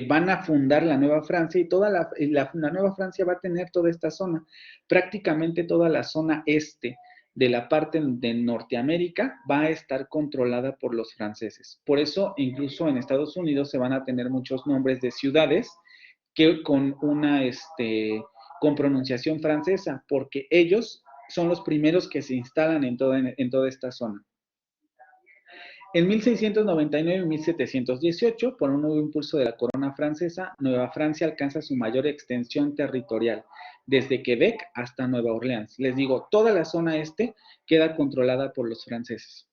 S1: Van a fundar la Nueva Francia y toda la Nueva Francia va a tener toda esta zona, prácticamente toda la zona este de la parte de Norteamérica va a estar controlada por los franceses. Por eso, incluso en Estados Unidos se van a tener muchos nombres de ciudades que con con pronunciación francesa, porque ellos son los primeros que se instalan en toda esta zona. En 1699 y 1718, por un nuevo impulso de la corona francesa, Nueva Francia alcanza su mayor extensión territorial, desde Quebec hasta Nueva Orleans. Les digo, toda la zona este queda controlada por los franceses.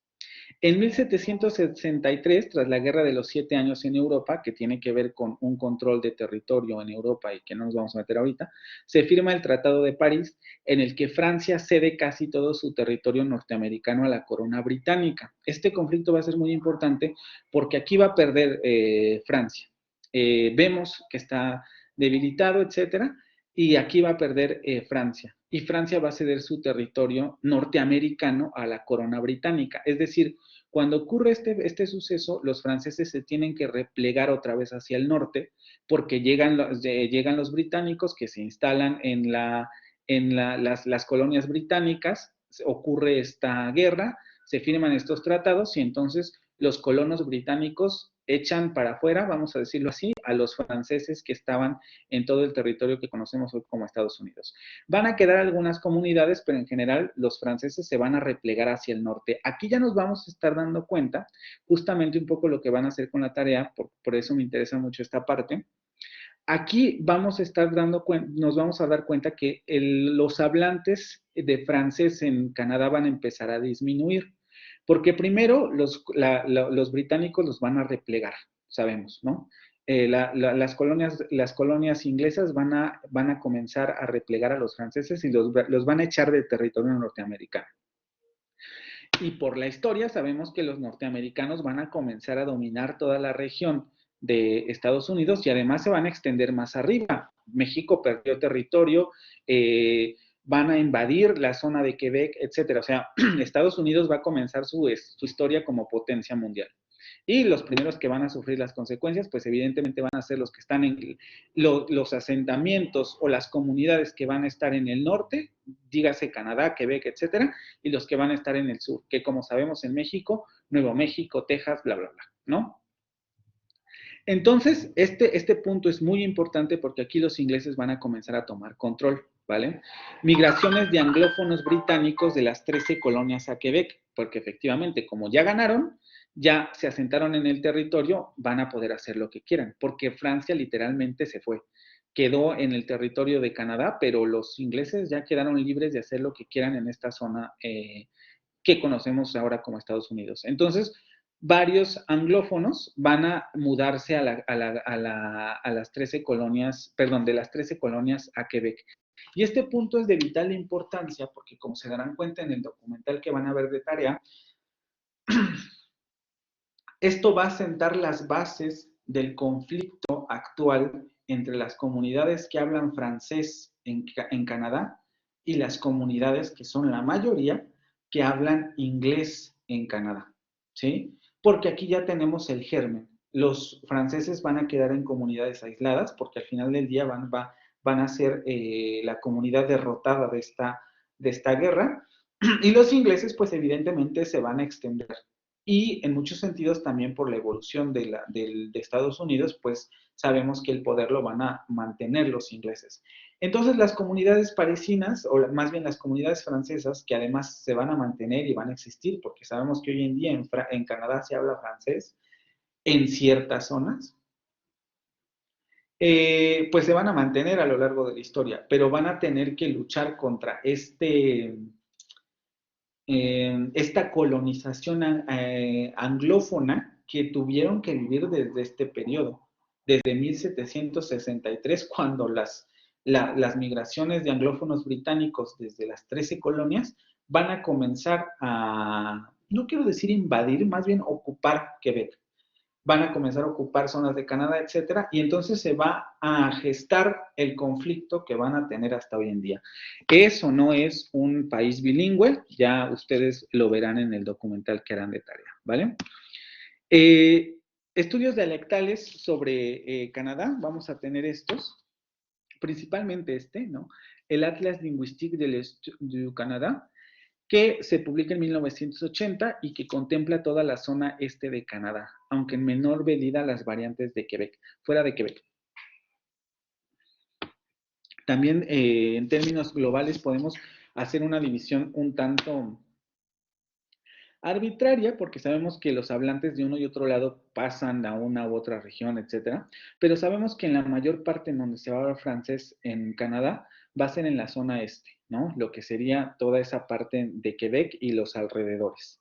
S1: En 1763, tras la Guerra de los 7 Años en Europa, que tiene que ver con un control de territorio en Europa y que no nos vamos a meter ahorita, se firma el Tratado de París, en el que Francia cede casi todo su territorio norteamericano a la corona británica. Este conflicto va a ser muy importante porque aquí va a perder Francia. Vemos que está debilitado, etcétera, y aquí va a perder Francia. Y Francia va a ceder su territorio norteamericano a la corona británica. Es decir, cuando ocurre este suceso, los franceses se tienen que replegar otra vez hacia el norte porque llegan los británicos que se instalan en las colonias británicas, ocurre esta guerra, se firman estos tratados y entonces los colonos británicos echan para afuera, vamos a decirlo así, a los franceses que estaban en todo el territorio que conocemos hoy como Estados Unidos. Van a quedar algunas comunidades, pero en general los franceses se van a replegar hacia el norte. Aquí ya nos vamos a estar dando cuenta justamente un poco lo que van a hacer con la tarea, por eso me interesa mucho esta parte. Aquí vamos a estar nos vamos a dar cuenta que los hablantes de francés en Canadá van a empezar a disminuir. Porque primero los británicos los van a replegar, sabemos, ¿no? Las colonias inglesas van a comenzar a replegar a los franceses y los van a echar del territorio norteamericano. Y por la historia sabemos que los norteamericanos van a comenzar a dominar toda la región de Estados Unidos y además se van a extender más arriba. México perdió territorio, van a invadir la zona de Quebec, etcétera. O sea, Estados Unidos va a comenzar su historia como potencia mundial. Y los primeros que van a sufrir las consecuencias, pues evidentemente van a ser los que están en los asentamientos o las comunidades que van a estar en el norte, dígase Canadá, Quebec, etcétera, y los que van a estar en el sur, que como sabemos en México, Nuevo México, Texas, bla, bla, bla, ¿no? Entonces, este punto es muy importante porque aquí los ingleses van a comenzar a tomar control, ¿vale? Migraciones de anglófonos británicos de las 13 colonias a Quebec, porque efectivamente, como ya ganaron, ya se asentaron en el territorio, van a poder hacer lo que quieran, porque Francia literalmente se fue. Quedó en el territorio de Canadá, pero los ingleses ya quedaron libres de hacer lo que quieran en esta zona que conocemos ahora como Estados Unidos. Entonces, varios anglófonos van a mudarse a las 13 colonias, perdón, de las 13 colonias a Quebec. Y este punto es de vital importancia porque, como se darán cuenta en el documental que van a ver de tarea, esto va a sentar las bases del conflicto actual entre las comunidades que hablan francés en Canadá y las comunidades que son la mayoría que hablan inglés en Canadá, ¿sí? Porque aquí ya tenemos el germen. Los franceses van a quedar en comunidades aisladas porque al final del día va van a ser la comunidad derrotada de esta guerra, y los ingleses pues evidentemente se van a extender. Y en muchos sentidos también por la evolución de Estados Unidos, pues sabemos que el poder lo van a mantener los ingleses. Entonces las comunidades parisinas, o más bien las comunidades francesas, que además se van a mantener y van a existir, porque sabemos que hoy en día en Canadá se habla francés en ciertas zonas, pues se van a mantener a lo largo de la historia, pero van a tener que luchar contra esta colonización anglófona que tuvieron que vivir desde este periodo, desde 1763, cuando las migraciones de anglófonos británicos desde las 13 colonias van a comenzar a, no quiero decir invadir, más bien ocupar Quebec. Van a comenzar a ocupar zonas de Canadá, etcétera, y entonces se va a gestar el conflicto que van a tener hasta hoy en día. Eso no es un país bilingüe, ya ustedes lo verán en el documental que harán de tarea, ¿vale? Estudios dialectales sobre Canadá, vamos a tener estos, principalmente ¿no? El Atlas Linguistique du Canadá, que se publica en 1980 y que contempla toda la zona este de Canadá, aunque en menor medida las variantes de Quebec, fuera de Quebec. También en términos globales podemos hacer una división un tanto arbitraria, porque sabemos que los hablantes de uno y otro lado pasan a una u otra región, etcétera, pero sabemos que en la mayor parte en donde se va a hablar francés en Canadá va a ser en la zona este, ¿no? Lo que sería toda esa parte de Quebec y los alrededores.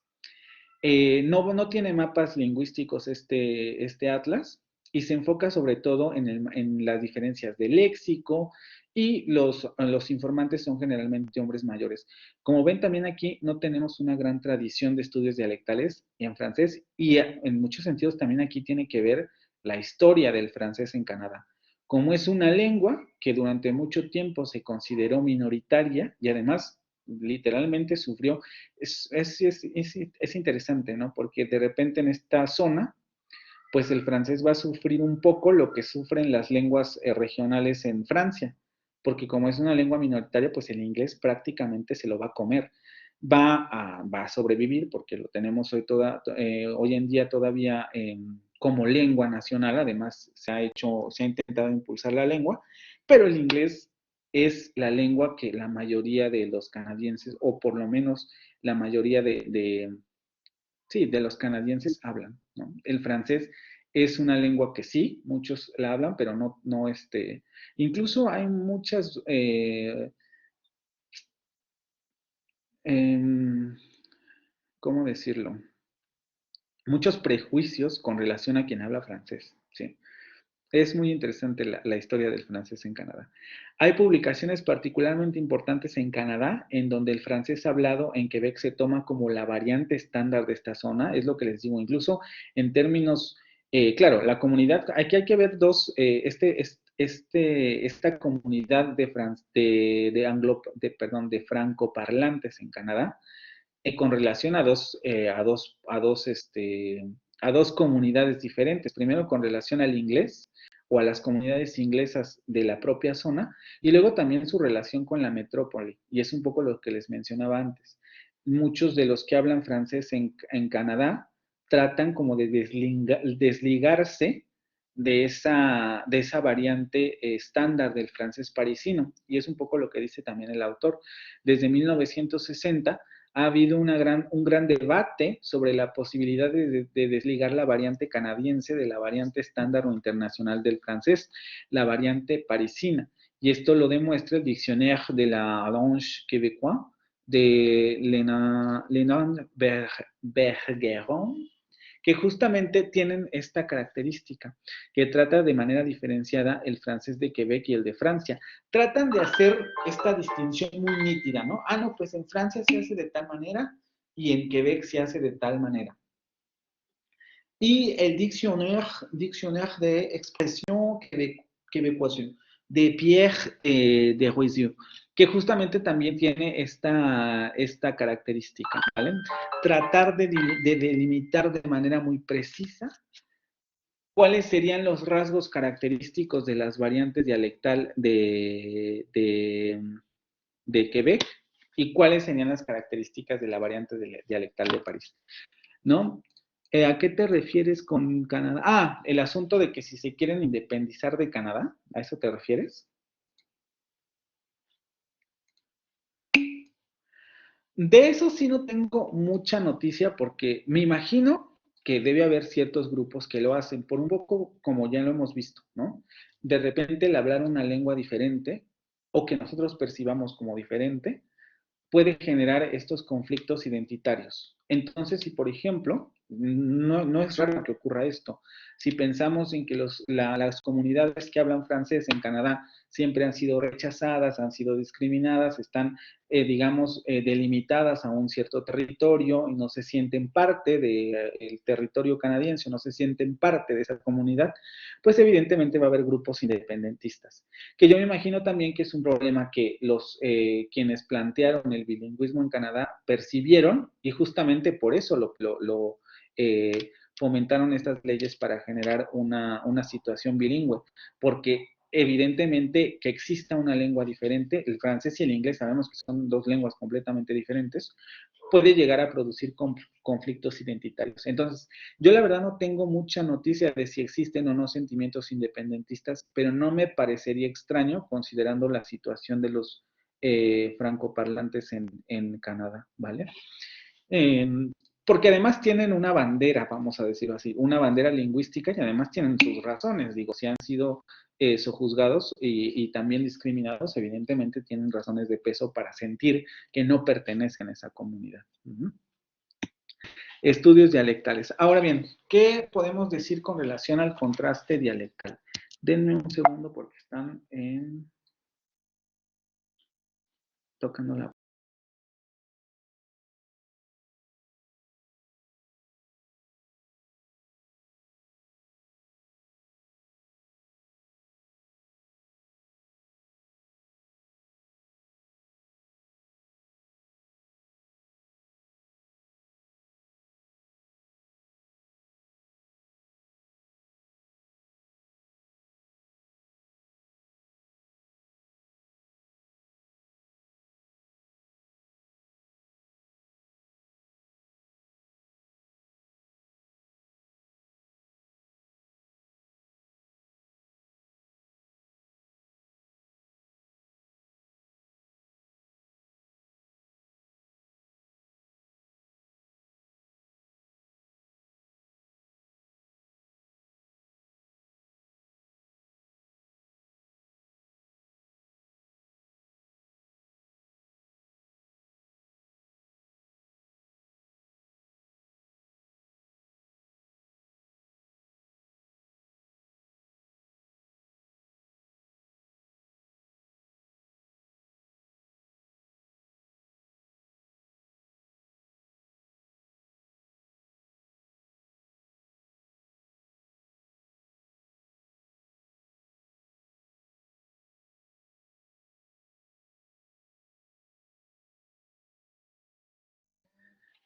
S1: No tiene mapas lingüísticos este atlas y se enfoca sobre todo en las diferencias de léxico, y los informantes son generalmente hombres mayores. Como ven, también aquí no tenemos una gran tradición de estudios dialectales en francés, y en muchos sentidos también aquí tiene que ver la historia del francés en Canadá. Como es una lengua que durante mucho tiempo se consideró minoritaria y además literalmente sufrió, es interesante, ¿no? Porque de repente en esta zona, pues el francés va a sufrir un poco lo que sufren las lenguas regionales en Francia, porque como es una lengua minoritaria, pues el inglés prácticamente se lo va a comer. Va a sobrevivir porque lo tenemos hoy en día todavía como lengua nacional. Además se ha intentado impulsar la lengua, pero el inglés es la lengua que la mayoría de los canadienses, o por lo menos la mayoría sí, de los canadienses hablan, ¿no? El francés es una lengua que sí, muchos la hablan, pero incluso hay muchas, ¿cómo decirlo? Muchos prejuicios con relación a quien habla francés, ¿sí? Es muy interesante la historia del francés en Canadá. Hay publicaciones particularmente importantes en Canadá, en donde el francés hablado en Quebec se toma como la variante estándar de esta zona, es lo que les digo, incluso en términos, claro, la comunidad, aquí hay que ver esta comunidad de francoparlantes en Canadá, con relación a dos comunidades diferentes. Primero con relación al inglés o a las comunidades inglesas de la propia zona, y luego también su relación con la metrópoli. Y es un poco lo que les mencionaba antes. Muchos de los que hablan francés en Canadá tratan como de desligarse de esa variante estándar del francés parisino. Y es un poco lo que dice también el autor. Desde 1960 ha habido un gran debate sobre la posibilidad de desligar la variante canadiense de la variante estándar o internacional del francés, la variante parisina. Y esto lo demuestra el Dictionnaire de la langue québécoise de Léon Bergeron, que justamente tienen esta característica, que trata de manera diferenciada el francés de Quebec y el de Francia. Tratan de hacer esta distinción muy nítida, ¿no? No, pues en Francia se hace de tal manera y en Quebec se hace de tal manera. Y el Dictionnaire de expresión québécoise de Pierre Desrosiers, que justamente también tiene esta característica, ¿vale? Tratar de delimitar de manera muy precisa ¿cuáles serían los rasgos característicos de las variantes dialectal de Quebec? ¿Y cuáles serían las características de la variante dialectal de París? ¿No? ¿A qué te refieres con Canadá? Ah, el asunto de que si se quieren independizar de Canadá, ¿a eso te refieres? De eso sí no tengo mucha noticia porque me imagino que debe haber ciertos grupos que lo hacen, por un poco como ya lo hemos visto, ¿no? De repente el hablar una lengua diferente o que nosotros percibamos como diferente puede generar estos conflictos identitarios. Entonces, si por ejemplo, no es raro que ocurra esto, si pensamos en que las comunidades que hablan francés en Canadá siempre han sido rechazadas, han sido discriminadas, están, digamos, delimitadas a un cierto territorio y no se sienten parte del territorio canadiense, no se sienten parte de esa comunidad, pues evidentemente va a haber grupos independentistas. Que yo me imagino también que es un problema que quienes plantearon el bilingüismo en Canadá percibieron y justamente por eso lo fomentaron estas leyes para generar una situación bilingüe, porque evidentemente que exista una lengua diferente, el francés y el inglés sabemos que son dos lenguas completamente diferentes, puede llegar a producir conflictos identitarios. Entonces, yo la verdad no tengo mucha noticia de si existen o no sentimientos independentistas, pero no me parecería extraño considerando la situación de los francoparlantes en Canadá, ¿vale? Porque además tienen una bandera, vamos a decirlo así, una bandera lingüística y además tienen sus razones, digo, si han sido sojuzgados y también discriminados, evidentemente tienen razones de peso para sentir que no pertenecen a esa comunidad. Estudios dialectales. Ahora bien, ¿qué podemos decir con relación al contraste dialectal? Denme un segundo porque están tocando la...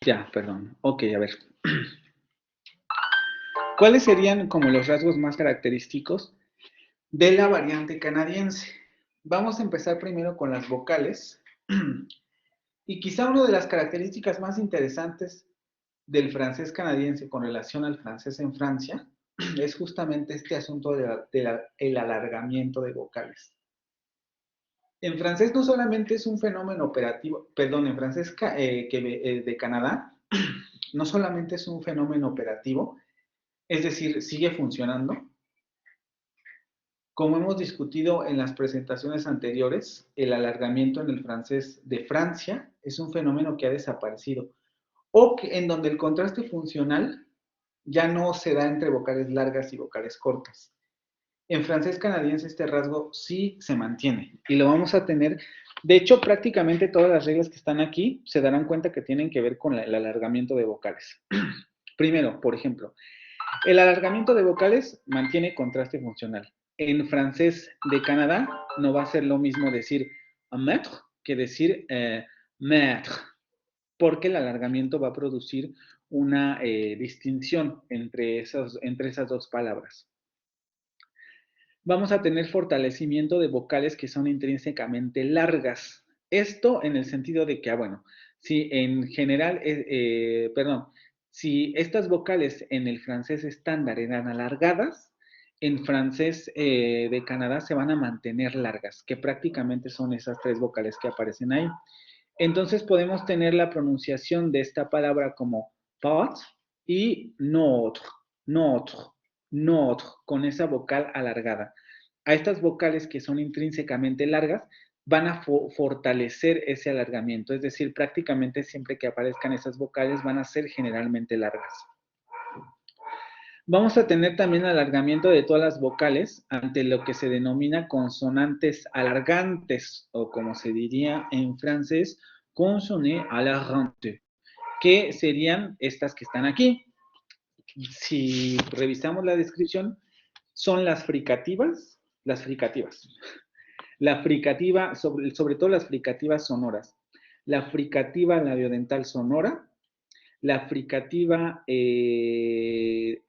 S1: Ya, perdón. Ok, a ver. ¿Cuáles serían como los rasgos más característicos de la variante canadiense? Vamos a empezar primero con las vocales. Y quizá una de las características más interesantes del francés canadiense con relación al francés en Francia es justamente este asunto del alargamiento de vocales. En francés no solamente es un fenómeno operativo, perdón, en francés de Canadá, no solamente es un fenómeno operativo, es decir, sigue funcionando. Como hemos discutido en las presentaciones anteriores, el alargamiento en el francés de Francia es un fenómeno que ha desaparecido, o en donde el contraste funcional ya no se da entre vocales largas y vocales cortas. En francés canadiense este rasgo sí se mantiene y lo vamos a tener. De hecho, prácticamente todas las reglas que están aquí se darán cuenta que tienen que ver con el alargamiento de vocales. Primero, por ejemplo, el alargamiento de vocales mantiene contraste funcional. En francés de Canadá no va a ser lo mismo decir maître que decir maître, porque el alargamiento va a producir una distinción entre esas dos palabras. Vamos a tener fortalecimiento de vocales que son intrínsecamente largas. Esto en el sentido de que, bueno, si en general, si estas vocales en el francés estándar eran alargadas, en francés de Canadá se van a mantener largas, que prácticamente son esas 3 vocales que aparecen ahí. Entonces podemos tener la pronunciación de esta palabra como pot y notre, notre, notre, con esa vocal alargada. A estas vocales que son intrínsecamente largas van a fortalecer ese alargamiento, es decir, prácticamente siempre que aparezcan esas vocales van a ser generalmente largas. Vamos a tener también alargamiento de todas las vocales ante lo que se denomina consonantes alargantes, o como se diría en francés, consonnes alargantes, que serían estas que están aquí. Si revisamos la descripción, son las fricativas. La fricativa, sobre todo las fricativas sonoras. La fricativa labiodental sonora, la fricativa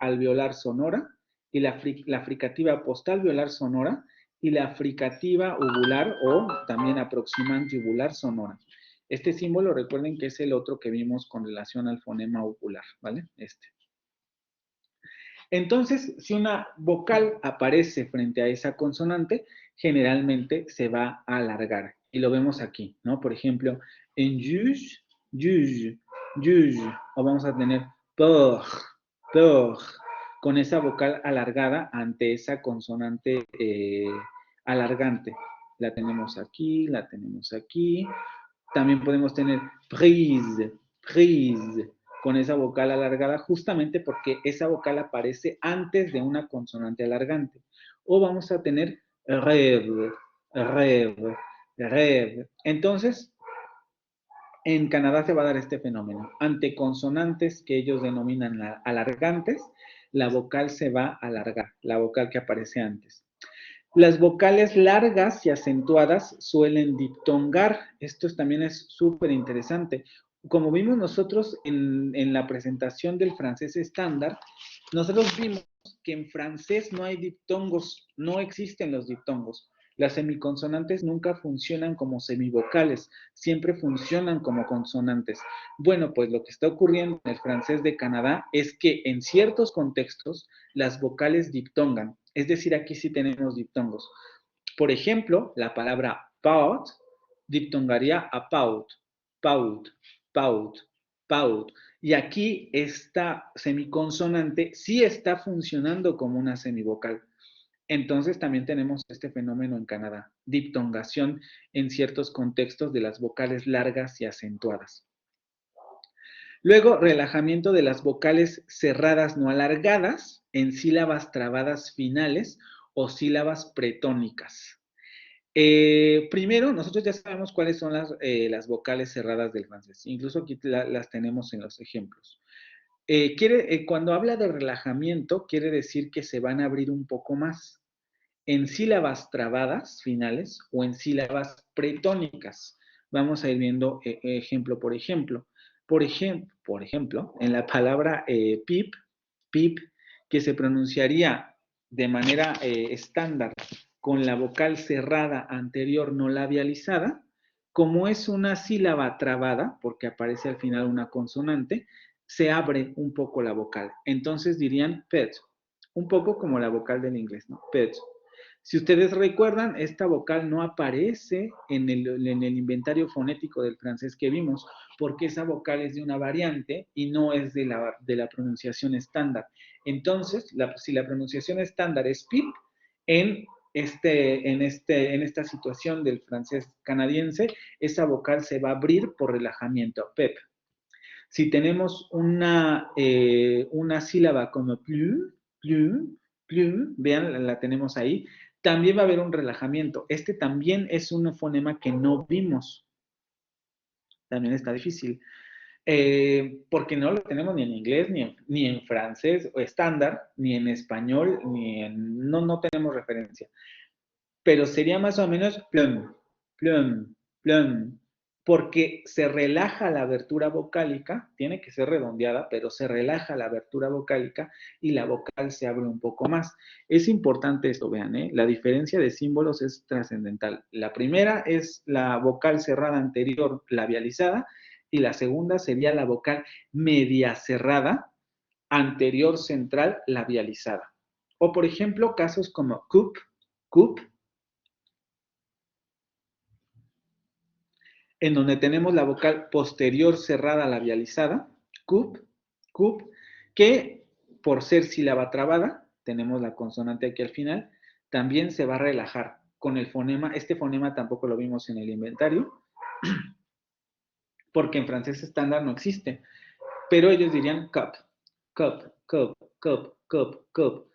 S1: alveolar sonora, y la fricativa postalveolar sonora, y la fricativa uvular o también aproximante uvular sonora. Este símbolo, recuerden que es el otro que vimos con relación al fonema uvular, ¿vale? Entonces, si una vocal aparece frente a esa consonante, generalmente se va a alargar. Y lo vemos aquí, ¿no? Por ejemplo, en juge, juge, juge. O vamos a tener por, con esa vocal alargada ante esa consonante alargante. La tenemos aquí, la tenemos aquí. También podemos tener prise, prise, con esa vocal alargada, justamente porque esa vocal aparece antes de una consonante alargante. O vamos a tener rêve, rêve, rêve. Entonces, en Canadá se va a dar este fenómeno. Ante consonantes que ellos denominan alargantes, la vocal se va a alargar, la vocal que aparece antes. Las vocales largas y acentuadas suelen diptongar. Esto también es súper interesante. Como vimos nosotros en la presentación del francés estándar, nosotros vimos que en francés no hay diptongos, no existen los diptongos. Las semiconsonantes nunca funcionan como semivocales, siempre funcionan como consonantes. Bueno, pues lo que está ocurriendo en el francés de Canadá es que en ciertos contextos las vocales diptongan. Es decir, aquí sí tenemos diptongos. Por ejemplo, la palabra pout diptongaría a pout, pout, pout, pout. Y aquí esta semiconsonante sí está funcionando como una semivocal. Entonces también tenemos este fenómeno en Canadá, diptongación en ciertos contextos de las vocales largas y acentuadas. Luego, relajamiento de las vocales cerradas no alargadas en sílabas trabadas finales o sílabas pretónicas. Primero, nosotros ya sabemos cuáles son las vocales cerradas del francés. Incluso aquí las tenemos en los ejemplos. Cuando habla de relajamiento, quiere decir que se van a abrir un poco más en sílabas trabadas finales o en sílabas pretónicas. Vamos a ir viendo ejemplo por ejemplo. Por ejemplo, en la palabra pip, que se pronunciaría de manera estándar con la vocal cerrada anterior no labializada, como es una sílaba trabada, porque aparece al final una consonante, se abre un poco la vocal. Entonces dirían pet, un poco como la vocal del inglés, ¿no? Pet. Si ustedes recuerdan, esta vocal no aparece en el inventario fonético del francés que vimos, porque esa vocal es de una variante y no es de la pronunciación estándar. Entonces, si la pronunciación estándar es pip, en esta situación del francés canadiense, esa vocal se va a abrir por relajamiento, pep. Si tenemos una sílaba como plus, vean, la tenemos ahí, también va a haber un relajamiento. Este también es un fonema que no vimos. También está difícil. Porque no lo tenemos ni en inglés, ni en francés o estándar, ni en español, no tenemos referencia. Pero sería más o menos plum, plum, plum, porque se relaja la abertura vocálica, tiene que ser redondeada, pero se relaja la abertura vocálica y la vocal se abre un poco más. Es importante esto, vean, ¿eh? La diferencia de símbolos es trascendental. La primera es la vocal cerrada anterior labializada y la segunda sería la vocal media cerrada anterior central labializada. O, por ejemplo, casos como cup, cup, en donde tenemos la vocal posterior cerrada labializada, cup, cup, que por ser sílaba trabada, tenemos la consonante aquí al final, también se va a relajar con el fonema. Este fonema tampoco lo vimos en el inventario, porque en francés estándar no existe, pero ellos dirían cup, cup, cup, cup, cup, cup.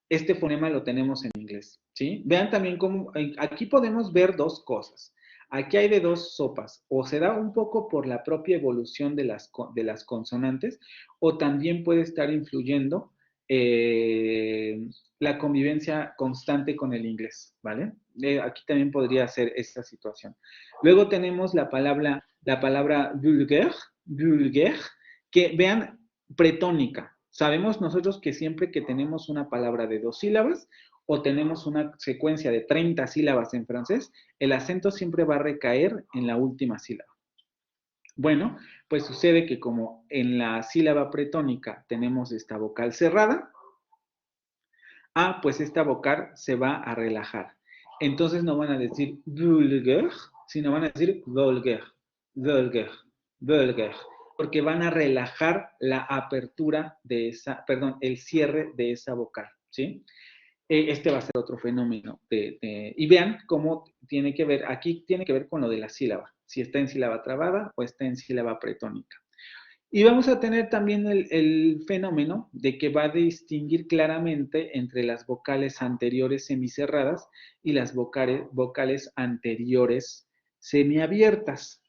S1: Este fonema lo tenemos en inglés, ¿sí? Vean también cómo, aquí podemos ver dos cosas. Aquí hay de dos sopas, o se da un poco por la propia evolución de las consonantes, o también puede estar influyendo la convivencia constante con el inglés, ¿vale? Aquí también podría ser esta situación. Luego tenemos la palabra vulgaire, vulgaire, que vean, pretónica. Sabemos nosotros que siempre que tenemos una palabra de 2 sílabas o tenemos una secuencia de 30 sílabas en francés, el acento siempre va a recaer en la última sílaba. Bueno, pues sucede que como en la sílaba pretónica tenemos esta vocal cerrada, pues esta vocal se va a relajar. Entonces no van a decir vulgaire, sino van a decir vulgaire, vulgaire, vulgaire, porque van a relajar la apertura de esa, perdón, el cierre de esa vocal, ¿sí? Este va a ser otro fenómeno. Y vean cómo tiene que ver, aquí tiene que ver con lo de la sílaba, si está en sílaba trabada o está en sílaba pretónica. Y vamos a tener también el fenómeno de que va a distinguir claramente entre las vocales anteriores semicerradas y las vocales anteriores semiabiertas.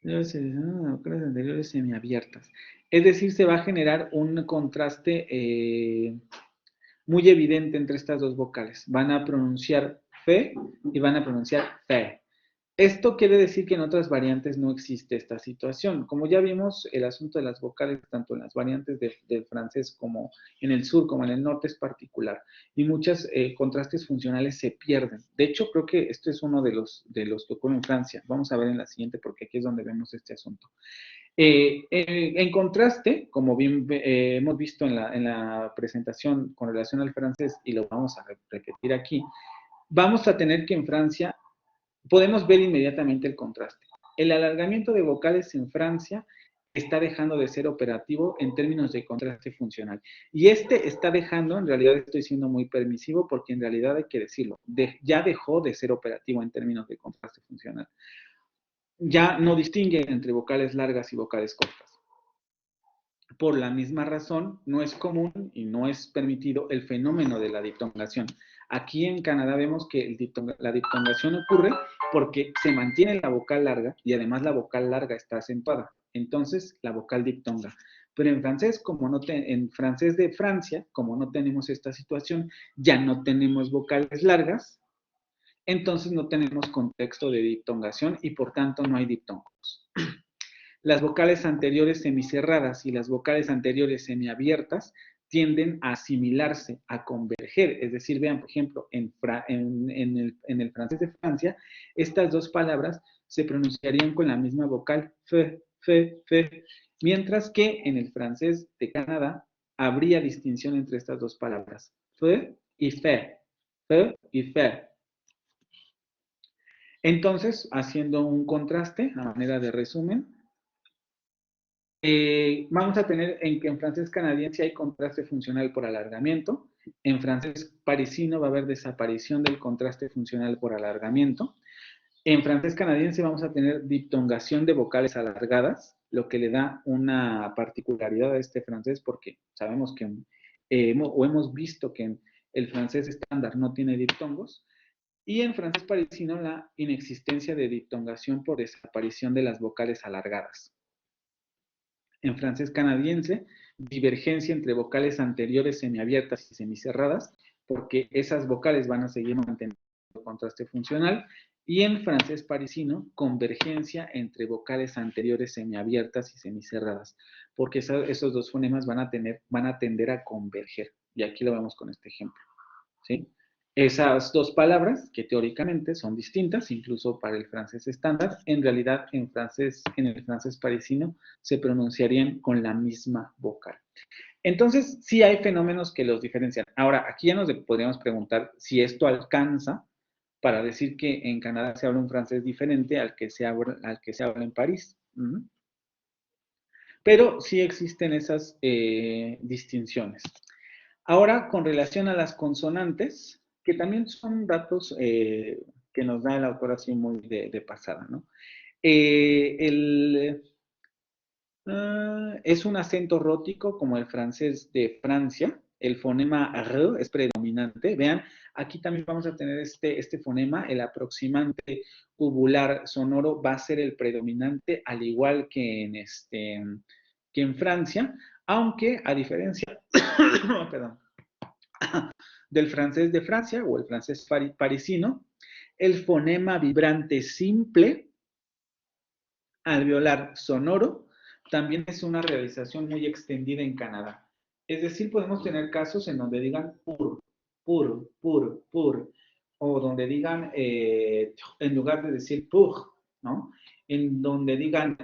S1: Vocales anteriores semiabiertas. Es decir, se va a generar un contraste muy evidente entre estas dos vocales. Van a pronunciar fe y van a pronunciar fe. Esto quiere decir que en otras variantes no existe esta situación. Como ya vimos, el asunto de las vocales, tanto en las variantes del francés como en el sur, como en el norte, es particular. Y muchos contrastes funcionales se pierden. De hecho, creo que esto es uno de los que ocurre en Francia. Vamos a ver en la siguiente, porque aquí es donde vemos este asunto. En contraste, como bien hemos visto en la presentación con relación al francés, y lo vamos a repetir aquí, vamos a tener que en Francia podemos ver inmediatamente el contraste. El alargamiento de vocales en Francia está dejando de ser operativo en términos de contraste funcional. Y este está dejando, en realidad estoy siendo muy permisivo porque en realidad hay que decirlo, ya dejó de ser operativo en términos de contraste funcional. Ya no distingue entre vocales largas y vocales cortas. Por la misma razón, no es común y no es permitido el fenómeno de la diptongación. Aquí en Canadá vemos que la diptongación ocurre porque se mantiene la vocal larga y además la vocal larga está acentuada. Entonces, la vocal diptonga. Pero en francés, en francés de Francia, como no tenemos esta situación, ya no tenemos vocales largas, entonces no tenemos contexto de diptongación y por tanto no hay diptongos. Las vocales anteriores semicerradas y las vocales anteriores semiabiertas tienden a asimilarse, a converger. Es decir, vean, por ejemplo, en el francés de Francia, estas dos palabras se pronunciarían con la misma vocal fe, fe, fe, mientras que en el francés de Canadá habría distinción entre estas dos palabras, fe y fe, fe y fe. Entonces, haciendo un contraste a manera de resumen, vamos a tener en que en francés canadiense hay contraste funcional por alargamiento, en francés parisino va a haber desaparición del contraste funcional por alargamiento, en francés canadiense vamos a tener diptongación de vocales alargadas, lo que le da una particularidad a este francés porque sabemos que, hemos visto que en el francés estándar no tiene diptongos, y en francés parisino la inexistencia de diptongación por desaparición de las vocales alargadas. En francés canadiense, divergencia entre vocales anteriores semiabiertas y semicerradas, porque esas vocales van a seguir manteniendo el contraste funcional. Y en francés parisino, convergencia entre vocales anteriores semiabiertas y semicerradas, porque esos dos fonemas van a tender a converger. Y aquí lo vemos con este ejemplo, ¿sí? Esas dos palabras, que teóricamente son distintas, incluso para el francés estándar, en realidad en el francés parisino, se pronunciarían con la misma vocal. Entonces, sí hay fenómenos que los diferencian. Ahora, aquí ya nos podríamos preguntar si esto alcanza para decir que en Canadá se habla un francés diferente al que se habla en París. Pero sí existen esas distinciones. Ahora, con relación a las consonantes, que también son datos que nos da el autor así muy de pasada, ¿no? Es un acento rótico como el francés de Francia. El fonema R es predominante. Vean, aquí también vamos a tener este fonema, el aproximante uvular sonoro va a ser el predominante, al igual que en Francia, aunque a diferencia perdón, del francés de Francia o el francés parisino, el fonema vibrante simple alveolar sonoro también es una realización muy extendida en Canadá. Es decir, podemos tener casos en donde digan pur, pur, pur, pur, o donde digan, en lugar de decir pur, ¿no? En donde digan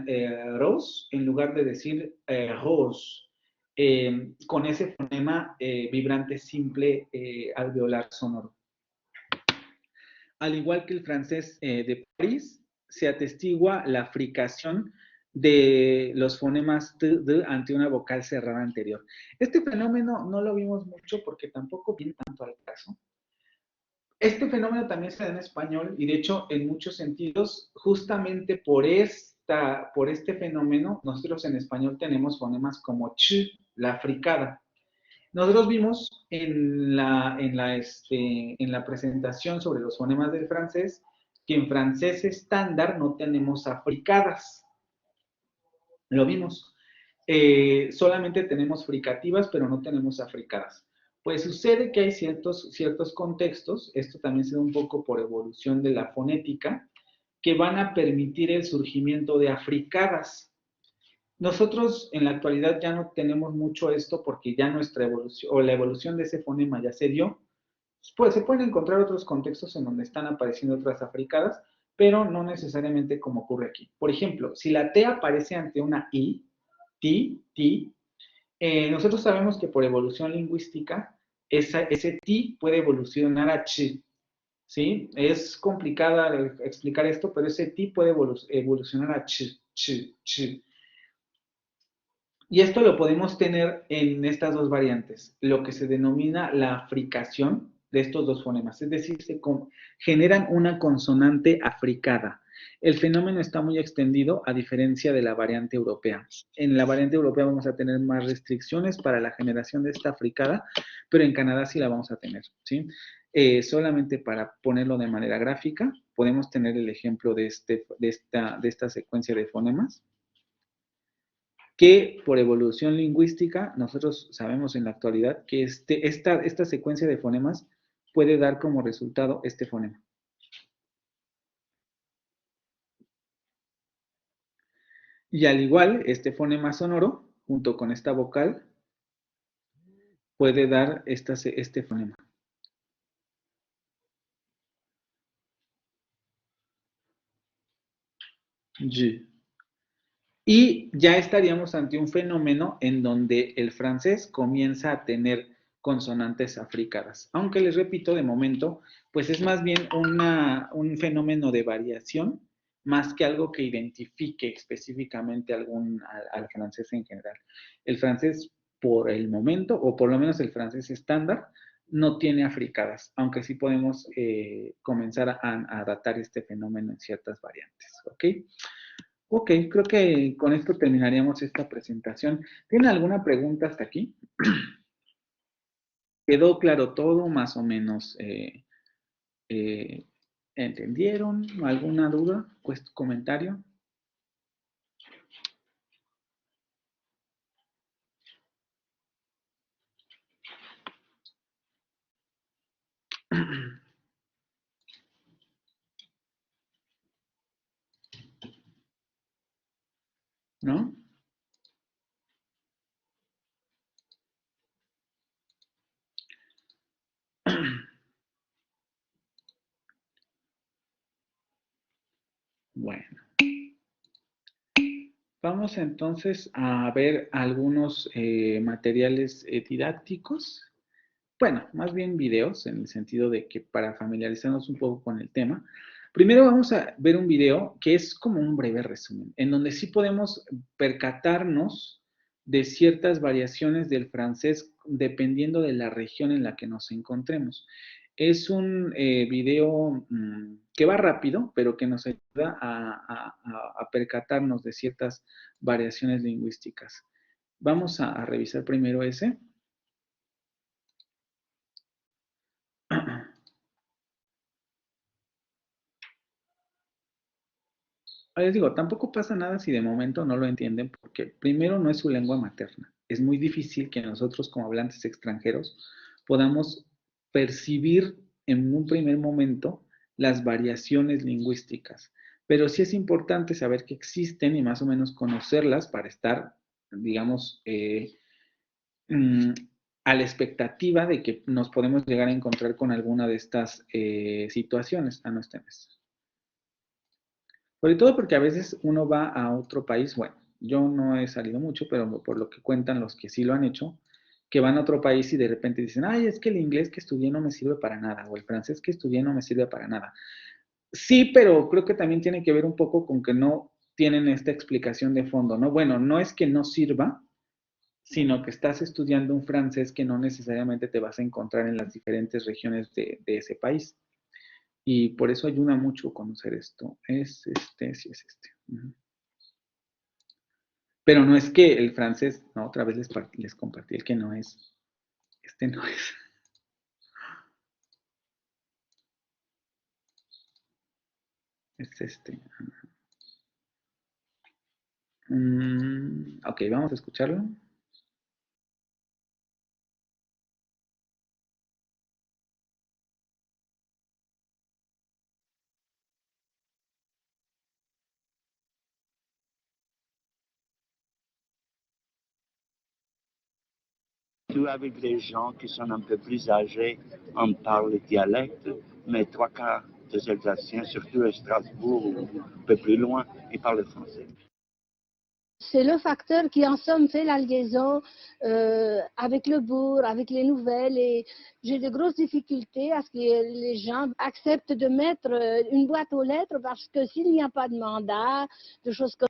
S1: ros, en lugar de decir rose, con ese fonema vibrante simple alveolar sonoro. Al igual que el francés de París, se atestigua la fricación de los fonemas t, d ante una vocal cerrada anterior. Este fenómeno no lo vimos mucho porque tampoco viene tanto al caso. Este fenómeno también se da en español y de hecho en muchos sentidos, justamente por este fenómeno, nosotros en español tenemos fonemas como ch, la fricada. Nosotros vimos en la presentación sobre los fonemas del francés que en francés estándar no tenemos africadas. Lo vimos. Solamente tenemos fricativas, pero no tenemos africadas. Pues sucede que hay ciertos contextos, esto también se da un poco por evolución de la fonética, que van a permitir el surgimiento de africadas. Nosotros en la actualidad ya no tenemos mucho esto porque ya nuestra evolución o la evolución de ese fonema ya se dio. Pues se pueden encontrar otros contextos en donde están apareciendo otras africadas, pero no necesariamente como ocurre aquí. Por ejemplo, si la T aparece ante una I, ti, nosotros sabemos que por evolución lingüística ese ti puede evolucionar a ch, ¿sí? Es complicada explicar esto, pero ese ti puede evolucionar a ch. Y esto lo podemos tener en estas dos variantes, lo que se denomina la africación de estos dos fonemas, es decir, generan una consonante africada. El fenómeno está muy extendido a diferencia de la variante europea. En la variante europea vamos a tener más restricciones para la generación de esta africada, pero en Canadá sí la vamos a tener, ¿sí? Solamente para ponerlo de manera gráfica, podemos tener el ejemplo de esta secuencia de fonemas, que por evolución lingüística nosotros sabemos en la actualidad que esta secuencia de fonemas puede dar como resultado este fonema. Y al igual, este fonema sonoro, junto con esta vocal, puede dar este fonema. Y. Y ya estaríamos ante un fenómeno en donde el francés comienza a tener consonantes africadas. Aunque les repito, de momento, pues es más bien un fenómeno de variación, más que algo que identifique específicamente al francés en general. El francés, por el momento, o por lo menos el francés estándar, no tiene africadas, aunque sí podemos comenzar a datar este fenómeno en ciertas variantes, ¿ok? Ok, creo que con esto terminaríamos esta presentación. ¿Tienen alguna pregunta hasta aquí? ¿Quedó claro todo, más o menos? Eh, ¿Entendieron? ¿Alguna duda? ¿Comentario? ¿no? Bueno. Vamos entonces a ver algunos materiales didácticos. Bueno, más bien videos, en el sentido de que para familiarizarnos un poco con el tema. Primero vamos a ver un video que es como un breve resumen, en donde sí podemos percatarnos de ciertas variaciones del francés dependiendo de la región en la que nos encontremos. Es un video que va rápido, pero que nos ayuda a percatarnos de ciertas variaciones lingüísticas. Vamos a revisar primero ese. Les digo, tampoco pasa nada si de momento no lo entienden, porque primero no es su lengua materna. Es muy difícil que nosotros como hablantes extranjeros podamos percibir en un primer momento las variaciones lingüísticas. Pero sí es importante saber que existen y más o menos conocerlas para estar, digamos, a la expectativa de que nos podemos llegar a encontrar con alguna de estas situaciones. No estén. Sobre todo porque a veces uno va a otro país, bueno, yo no he salido mucho, pero por lo que cuentan los que sí lo han hecho, que van a otro país y de repente dicen, ay, es que el inglés que estudié no me sirve para nada, o el francés que estudié no me sirve para nada. Sí, pero creo que también tiene que ver un poco con que no tienen esta explicación de fondo, ¿no? Bueno, no es que no sirva, sino que estás estudiando un francés que no necesariamente te vas a encontrar en las diferentes regiones de ese país. Y por eso ayuda mucho conocer esto. Es este, sí es este. Pero no es que el francés, no, otra vez les compartí el que no es. Este no es. Es este. Ok, vamos a escucharlo.
S5: Avec les gens qui sont un peu plus âgés, on parle le dialecte, mais trois quarts des Alsaciens, surtout à Strasbourg ou un peu plus loin, ils parlent français.
S6: C'est le facteur qui, en somme, fait la liaison avec le bourg, avec les nouvelles. Et j'ai de grosses difficultés à ce que les gens acceptent de mettre une boîte aux lettres parce que s'il n'y a pas de mandat, de choses comme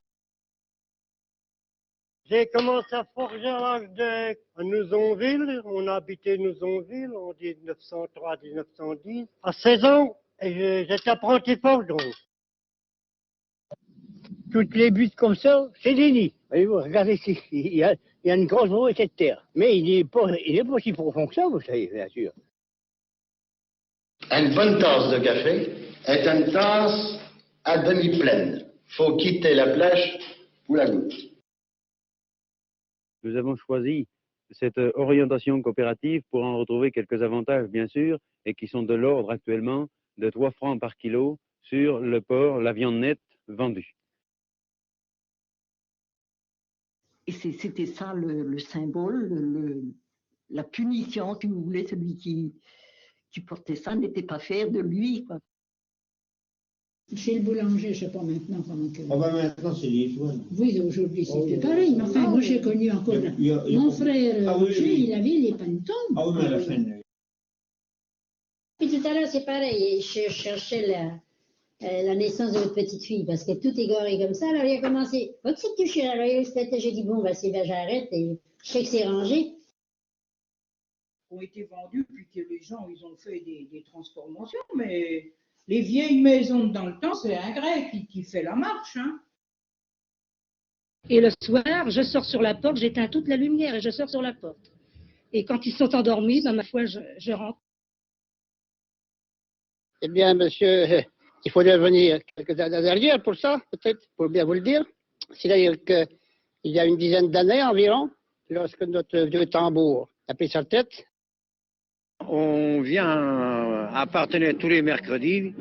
S9: J'ai commencé à forger à l'âge à Nouzonville. On a habité Nouzonville en 1903-1910. À 16 ans, j'étais apprenti forgeron. Toutes les buttes comme ça, c'est des nids. Voyez-vous, regardez ici, il y a une grosse variété de terre. Mais il n'est pas si profond que ça, vous savez, bien sûr.
S10: Une bonne tasse de café est une tasse à demi pleine. Il faut quitter la plage pour la goutte.
S11: Nous avons choisi cette orientation coopérative pour en retrouver quelques avantages, bien sûr, et qui sont de l'ordre actuellement de 3 francs par kilo sur le porc, la viande nette vendue.
S12: Et c'était ça le symbole, la punition, si vous voulez, celui qui portait ça n'était pas fier de lui, quoi.
S13: Chez le boulanger, je ne sais pas maintenant comment que...
S14: Ah ben maintenant, c'est les joints.
S13: Oui, aujourd'hui, c'est plus pareil. Mais enfin, moi, j'ai connu encore... Mon frère, il avait les pantons.
S14: Ah oui, mais à la fin...
S15: Puis tout à l'heure, c'est pareil. Je cherchais la naissance de votre petite fille, parce que tout est garé comme ça. Alors, il a commencé... Va que c'est que tu cherches? J'ai dit, bon, ben, c'est j'arrête, et je sais que c'est rangé.
S13: Ont été vendus, puis que les gens, ils ont fait des transformations, mais... Les vieilles maisons dans le temps, c'est un grec qui fait la marche. Hein.
S16: Et le soir, je sors sur la porte, j'éteins toute la lumière et je sors sur la porte. Et quand ils sont endormis, ben, ma foi, je rentre.
S9: Eh bien, monsieur, il faudrait venir quelques années derrière pour ça, peut-être, pour bien vous le dire. C'est-à-dire qu'il y a une dizaine d'années environ, lorsque notre vieux tambour a pris sa tête,
S17: on vient à partenaire tous les mercredis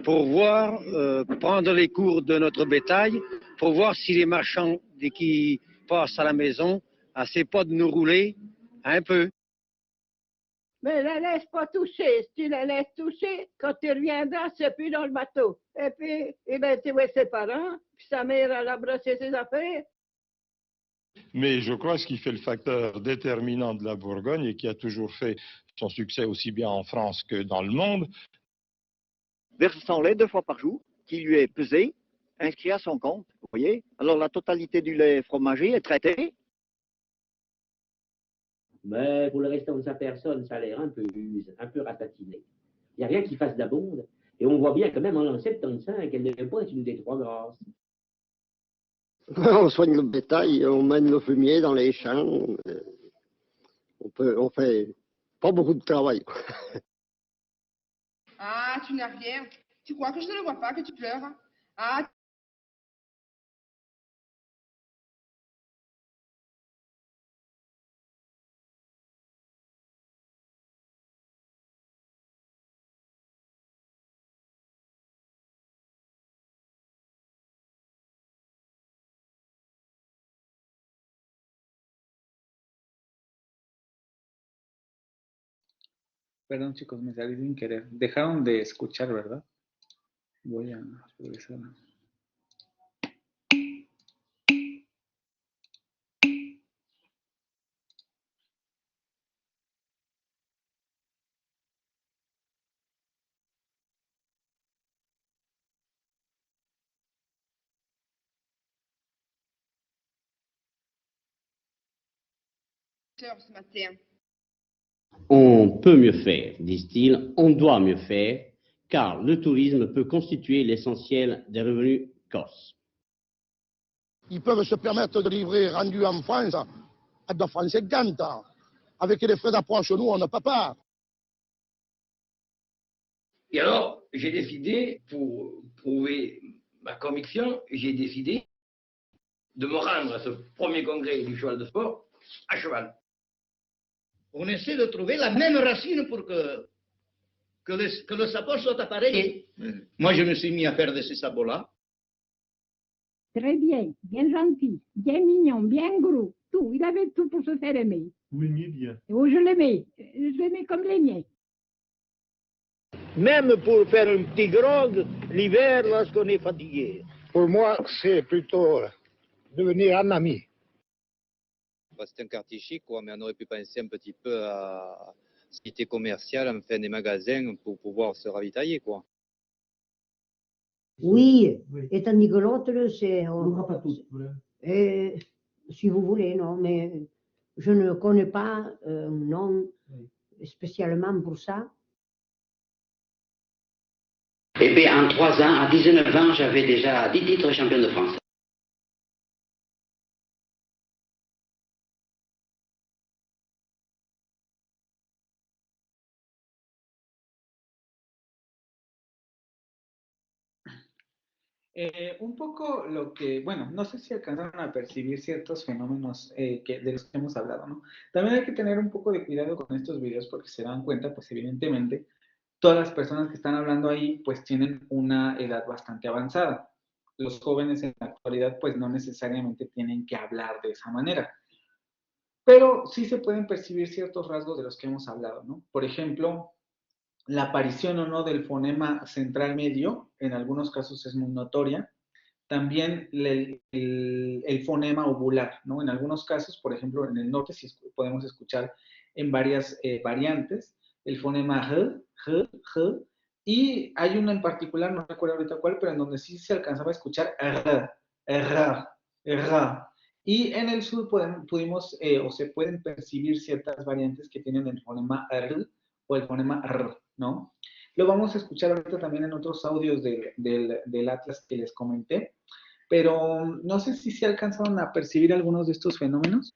S17: pour voir, prendre les cours de notre bétail, pour voir si les marchands dès qu'il passe à la maison, assez pas de nous rouler un peu.
S18: Mais la laisse pas toucher. Si tu la laisses toucher, quand tu reviendras, c'est plus dans le bateau. Et puis, eh ben, tu vois ses parents, puis sa mère, elle a brossé ses affaires.
S19: Mais je crois que ce qui fait le facteur déterminant de la Bourgogne et qui a toujours fait son succès aussi bien en France que dans le monde.
S5: Verse son lait 2 fois par jour, qui lui est pesé, inscrit à son compte, vous voyez. Alors la totalité du lait fromager est traitée.
S20: Mais pour le restant de sa personne, ça a l'air un peu ratatiné. Il n'y a rien qui fasse d'abonde. Et on voit bien quand même en l'an 75 qu'elle n'est pas une des trois grasses.
S9: On soigne le bétail, on mène le fumier dans les champs. On fait pas beaucoup de travail.
S21: Ah, tu n'as rien. Tu crois que je ne le vois pas, que tu pleures? Ah,
S1: Perdón, chicos, me salí sin querer. Dejaron de escuchar, ¿verdad? Voy a regresar.
S21: ce matin.
S20: On peut mieux faire, disent-ils, on doit mieux faire, car le tourisme peut constituer l'essentiel des revenus corses.
S22: Ils peuvent se permettre de livrer rendu en France à 2 francs 50. Avec les frais d'approche, nous, on n'a pas part.
S23: Et alors, j'ai décidé, pour prouver ma conviction, j'ai décidé de me rendre à ce premier congrès du cheval de sport à cheval.
S24: On essaie de trouver la même racine pour que le sabot soit appareillé. Moi, je me suis mis à faire de ces sabots-là.
S25: Très bien, bien gentil, bien mignon, bien gros, tout. Il avait tout pour se faire aimer.
S14: Vous l'aimiez bien.
S25: Et oh, je l'aimais comme les miens.
S24: Même pour faire un petit grog l'hiver lorsqu'on est fatigué.
S22: Pour moi, c'est plutôt devenir un ami.
S26: C'est un quartier chic, quoi, mais on aurait pu penser un petit peu à cité commerciale, enfin des magasins pour pouvoir se ravitailler, quoi.
S27: Oui, étant Nicolotte, c'est...
S14: Pas tous,
S27: si vous voulez, non, mais je ne connais pas un nom spécialement pour ça.
S20: Eh bien, en 3 ans, à 19 ans, j'avais déjà 10 titres champion de France.
S1: Un poco lo que, bueno, no sé si alcanzaron a percibir ciertos fenómenos de los que hemos hablado, ¿no? También hay que tener un poco de cuidado con estos videos porque se dan cuenta, pues evidentemente, todas las personas que están hablando ahí, pues tienen una edad bastante avanzada. Los jóvenes en la actualidad, pues no necesariamente tienen que hablar de esa manera. Pero sí se pueden percibir ciertos rasgos de los que hemos hablado, ¿no? Por ejemplo, la aparición o no del fonema central medio, en algunos casos es muy notoria. También el fonema uvular, ¿no? En algunos casos, por ejemplo, en el norte sí podemos escuchar en varias variantes el fonema G, y hay una en particular, no recuerdo ahorita cuál, pero en donde sí se alcanzaba a escuchar R. Y en el sur pudimos o se pueden percibir ciertas variantes que tienen el fonema R o el fonema R, ¿no? Lo vamos a escuchar ahorita también en otros audios del Atlas que les comenté, pero no sé si se alcanzaron a percibir algunos de estos fenómenos.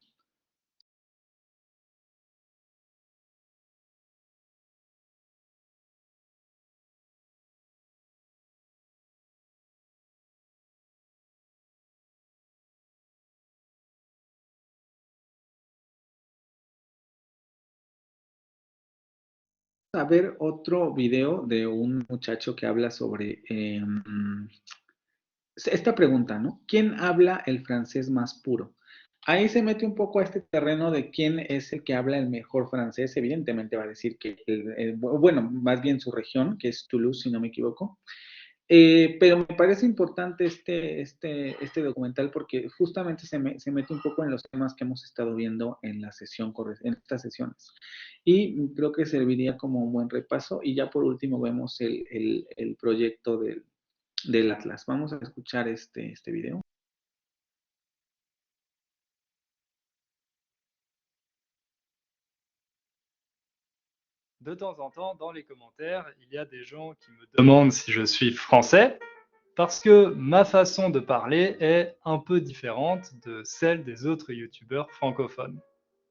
S1: A ver otro video de un muchacho que habla sobre esta pregunta, ¿no? ¿Quién habla el francés más puro? Ahí se mete un poco a este terreno de quién es el que habla el mejor francés. Evidentemente va a decir que, bueno, más bien su región, que es Toulouse, si no me equivoco. Pero me parece importante este documental porque justamente se mete un poco en los temas que hemos estado viendo en la sesión, en estas sesiones. Y creo que serviría como un buen repaso. Y ya por último vemos el proyecto del Atlas. Vamos a escuchar este video.
S2: De temps en temps, dans les commentaires, il y a des gens qui me demandent si je suis français, parce que ma façon de parler est un peu différente de celle des autres youtubeurs francophones.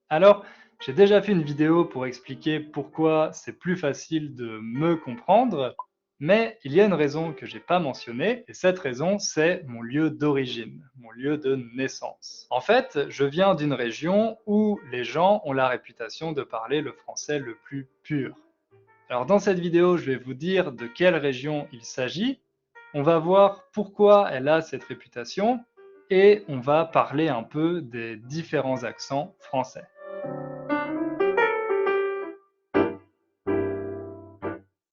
S2: Alors, j'ai déjà fait une vidéo pour expliquer pourquoi c'est plus facile de me comprendre, mais il y a une raison que j'ai pas mentionnée, et cette raison, c'est mon lieu d'origine, mon lieu de naissance. En fait, je viens d'une région où les gens ont la réputation de parler le français le plus pur. Alors dans cette vidéo, je vais vous dire de quelle région il s'agit, on va voir pourquoi elle a cette réputation, et on va parler un peu des différents accents français.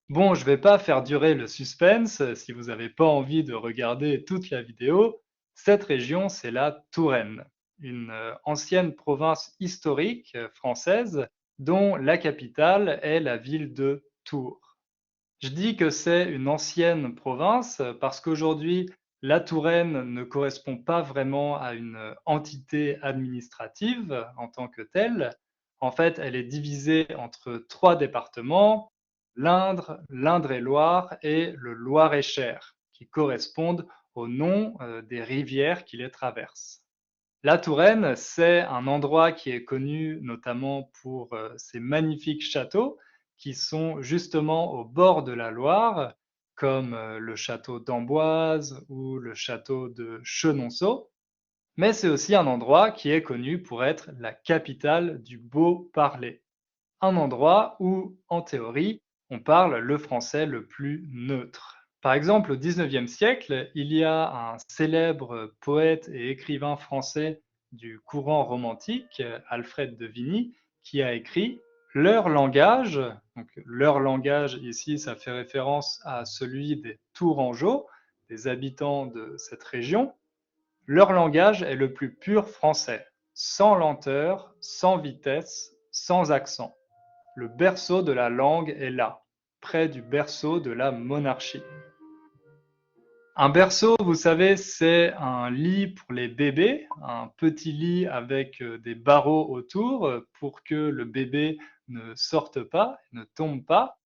S2: Bon, je vais pas faire durer le suspense, si vous n'avez pas envie de regarder toute la vidéo. Cette région, c'est la Touraine, une ancienne province historique française dont la capitale est la ville de Tours. Je dis que c'est une ancienne province parce qu'aujourd'hui, la Touraine ne correspond pas vraiment à une entité administrative en tant que telle. En fait, elle est divisée entre 3 départements, l'Indre, l'Indre-et-Loire et le Loir-et-Cher, qui correspondent au nom des rivières qui les traversent. La Touraine, c'est un endroit qui est connu notamment pour ses magnifiques châteaux qui sont justement au bord de la Loire, comme le château d'Amboise ou le château de Chenonceau. Mais c'est aussi un endroit qui est connu pour être la capitale du beau parler. Un endroit où, en théorie, on parle le français le plus neutre. Par exemple, au XIXe siècle, il y a un célèbre poète et écrivain français du courant romantique, Alfred de Vigny, qui a écrit « Leur langage », donc leur langage ici, ça fait référence à celui des Tourangeaux, des habitants de cette région, « Leur langage est le plus pur français, sans lenteur, sans vitesse, sans accent. Le berceau de la langue est là, près du berceau de la monarchie. » Un berceau, vous savez, c'est un lit pour les bébés, un petit lit avec des barreaux autour pour que le bébé ne sorte pas, ne tombe pas.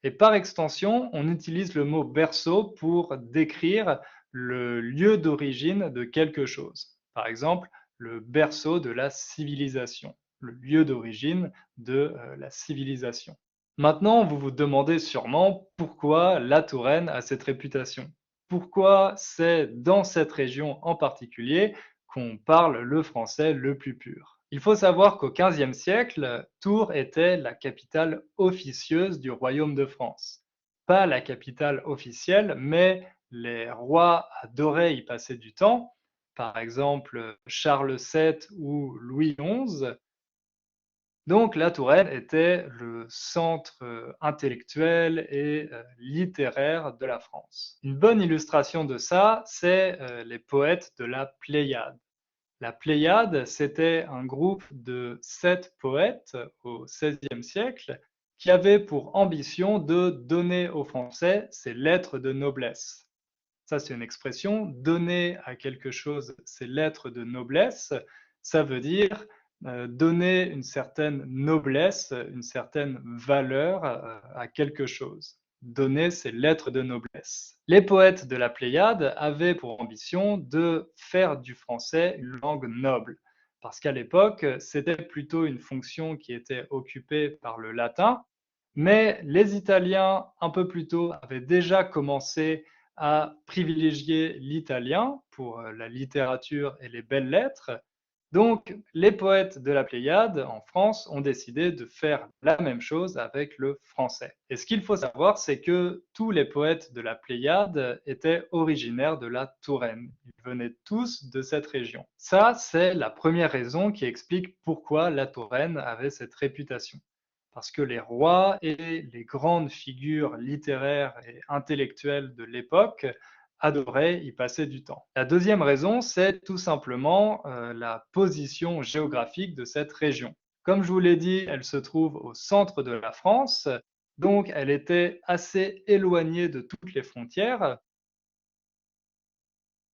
S2: Et par extension, on utilise le mot berceau pour décrire le lieu d'origine de quelque chose. Par exemple, le berceau de la civilisation, le lieu d'origine de la civilisation. Maintenant, vous vous demandez sûrement pourquoi la Touraine a cette réputation. Pourquoi c'est dans cette région en particulier qu'on parle le français le plus pur. Il faut savoir qu'au XVe siècle, Tours était la capitale officieuse du royaume de France. Pas la capitale officielle, mais les rois adoraient y passer du temps. Par exemple, Charles VII ou Louis XI. Donc la Touraine était le centre intellectuel et littéraire de la France. Une bonne illustration de ça, c'est les poètes de la Pléiade. La Pléiade, c'était un groupe de 7 poètes au XVIe siècle qui avaient pour ambition de donner aux Français ses lettres de noblesse. Ça, c'est une expression, donner à quelque chose ses lettres de noblesse, ça veut dire donner une certaine noblesse, une certaine valeur à quelque chose. Donner ses lettres de noblesse. Les poètes de la Pléiade avaient pour ambition de faire du français une langue noble, parce qu'à l'époque, c'était plutôt une fonction qui était occupée par le latin, mais les Italiens, un peu plus tôt, avaient déjà commencé à privilégier l'italien pour la littérature et les belles lettres. Donc, les poètes de la Pléiade en France ont décidé de faire la même chose avec le français. Et ce qu'il faut savoir, c'est que tous les poètes de la Pléiade étaient originaires de la Touraine. Ils venaient tous de cette région. Ça, c'est la première raison qui explique pourquoi la Touraine avait cette réputation. Parce que les rois et les grandes figures littéraires et intellectuelles de l'époque adoraient y passer du temps. La deuxième raison, c'est tout simplement la position géographique de cette région. Comme je vous l'ai dit, elle se trouve au centre de la France, donc elle était assez éloignée de toutes les frontières,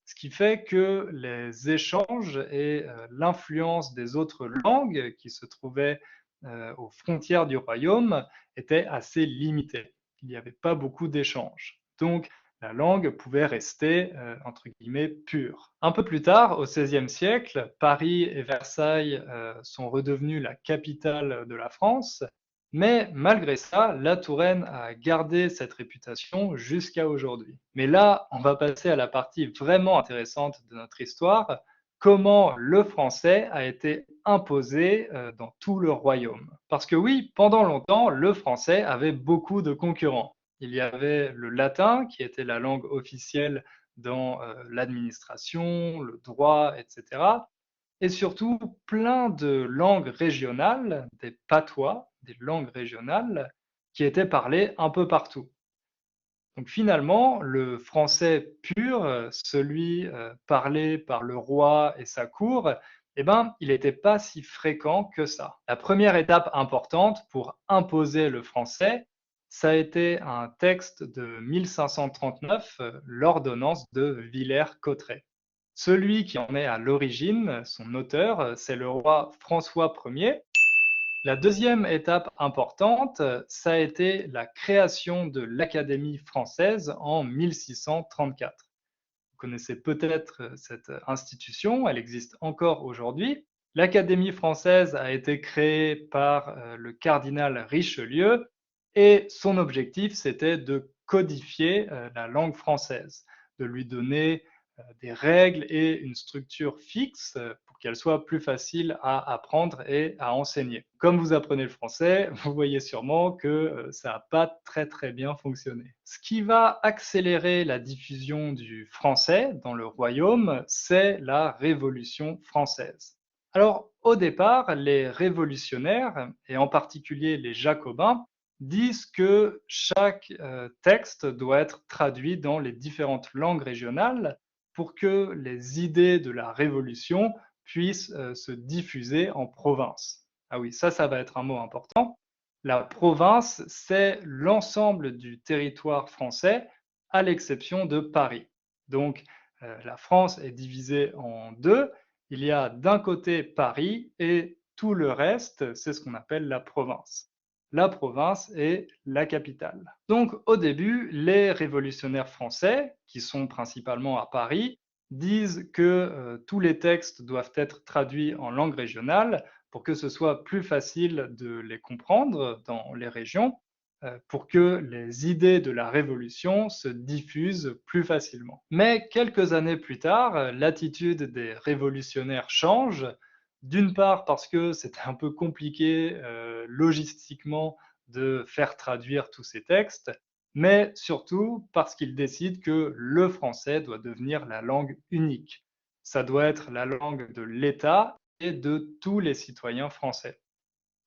S2: ce qui fait que les échanges et l'influence des autres langues qui se trouvaient aux frontières du royaume étaient assez limitées. Il n'y avait pas beaucoup d'échanges. Donc, la langue pouvait rester, entre guillemets, pure. Un peu plus tard, au XVIe siècle, Paris et Versailles sont redevenus la capitale de la France, mais malgré ça, la Touraine a gardé cette réputation jusqu'à aujourd'hui. Mais là, on va passer à la partie vraiment intéressante de notre histoire, comment le français a été imposé dans tout le royaume. Parce que oui, pendant longtemps, le français avait beaucoup de concurrents. Il y avait le latin, qui était la langue officielle dans l'administration, le droit, etc. Et surtout, plein de langues régionales, des patois, des langues régionales, qui étaient parlées un peu partout. Donc finalement, le français pur, celui parlé par le roi et sa cour, eh ben, il n'était pas si fréquent que ça. La première étape importante pour imposer le français, ça a été un texte de 1539, l'ordonnance de Villers-Cotterêts. Celui qui en est à l'origine, son auteur, c'est le roi François Ier. La deuxième étape importante, ça a été la création de l'Académie française en 1634. Vous connaissez peut-être cette institution, elle existe encore aujourd'hui. L'Académie française a été créée par le cardinal Richelieu et son objectif, c'était de codifier la langue française, de lui donner des règles et une structure fixe pour qu'elle soit plus facile à apprendre et à enseigner. Comme vous apprenez le français, vous voyez sûrement que ça n'a pas très bien fonctionné. Ce qui va accélérer la diffusion du français dans le royaume, c'est la Révolution française. Alors, au départ, les révolutionnaires, et en particulier les jacobins, disent que chaque texte doit être traduit dans les différentes langues régionales pour que les idées de la Révolution puissent se diffuser en province. Ah oui, ça va être un mot important. La province, c'est l'ensemble du territoire français, à l'exception de Paris. Donc, la France est divisée en deux. Il y a d'un côté Paris et tout le reste, c'est ce qu'on appelle la province. La province est la capitale. Donc au début, les révolutionnaires français, qui sont principalement à Paris, disent que tous les textes doivent être traduits en langue régionale pour que ce soit plus facile de les comprendre dans les régions, pour que les idées de la Révolution se diffusent plus facilement. Mais quelques années plus tard, l'attitude des révolutionnaires change. D'une part parce que c'était un peu compliqué logistiquement de faire traduire tous ces textes, mais surtout parce qu'ils décident que le français doit devenir la langue unique. Ça doit être la langue de l'État et de tous les citoyens français.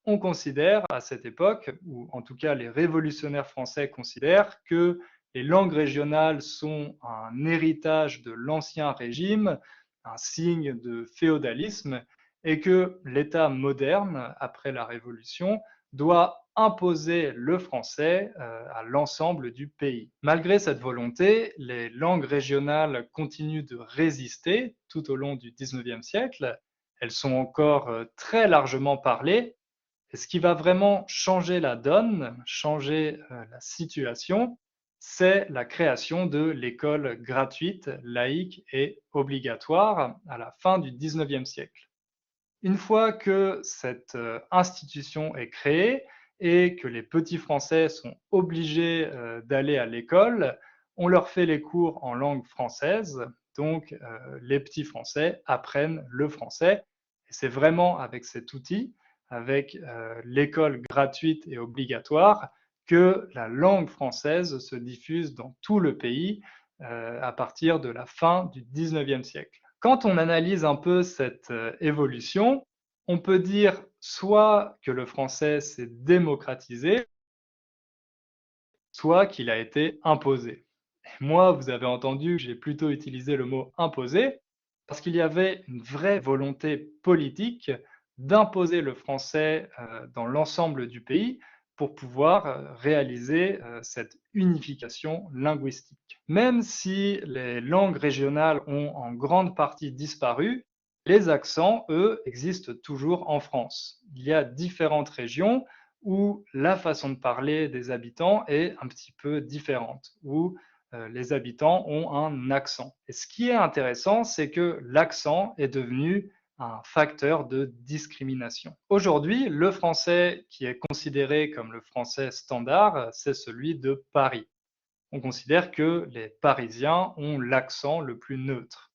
S2: On considère à cette époque, ou en tout cas les révolutionnaires français considèrent que les langues régionales sont un héritage de l'Ancien Régime, un signe de féodalisme, et que l'État moderne, après la Révolution, doit imposer le français à l'ensemble du pays. Malgré cette volonté, les langues régionales continuent de résister tout au long du XIXe siècle. Elles sont encore très largement parlées. Et ce qui va vraiment changer la donne, changer la situation, c'est la création de l'école gratuite, laïque et obligatoire à la fin du XIXe siècle. Une fois que cette institution est créée et que les petits Français sont obligés d'aller à l'école, on leur fait les cours en langue française, donc les petits Français apprennent le français. Et c'est vraiment avec cet outil, avec l'école gratuite et obligatoire, que la langue française se diffuse dans tout le pays à partir de la fin du 19e siècle. Quand on analyse un peu cette évolution, on peut dire soit que le français s'est démocratisé, soit qu'il a été imposé. Et moi, vous avez entendu, j'ai plutôt utilisé le mot imposé, parce qu'il y avait une vraie volonté politique d'imposer le français dans l'ensemble du pays pour pouvoir réaliser cette unification linguistique. Même si les langues régionales ont en grande partie disparu, les accents, eux, existent toujours en France. Il y a différentes régions où la façon de parler des habitants est un petit peu différente, où les habitants ont un accent. Et ce qui est intéressant, c'est que l'accent est devenu un facteur de discrimination. Aujourd'hui, le français qui est considéré comme le français standard, c'est celui de Paris. On considère que les Parisiens ont l'accent le plus neutre.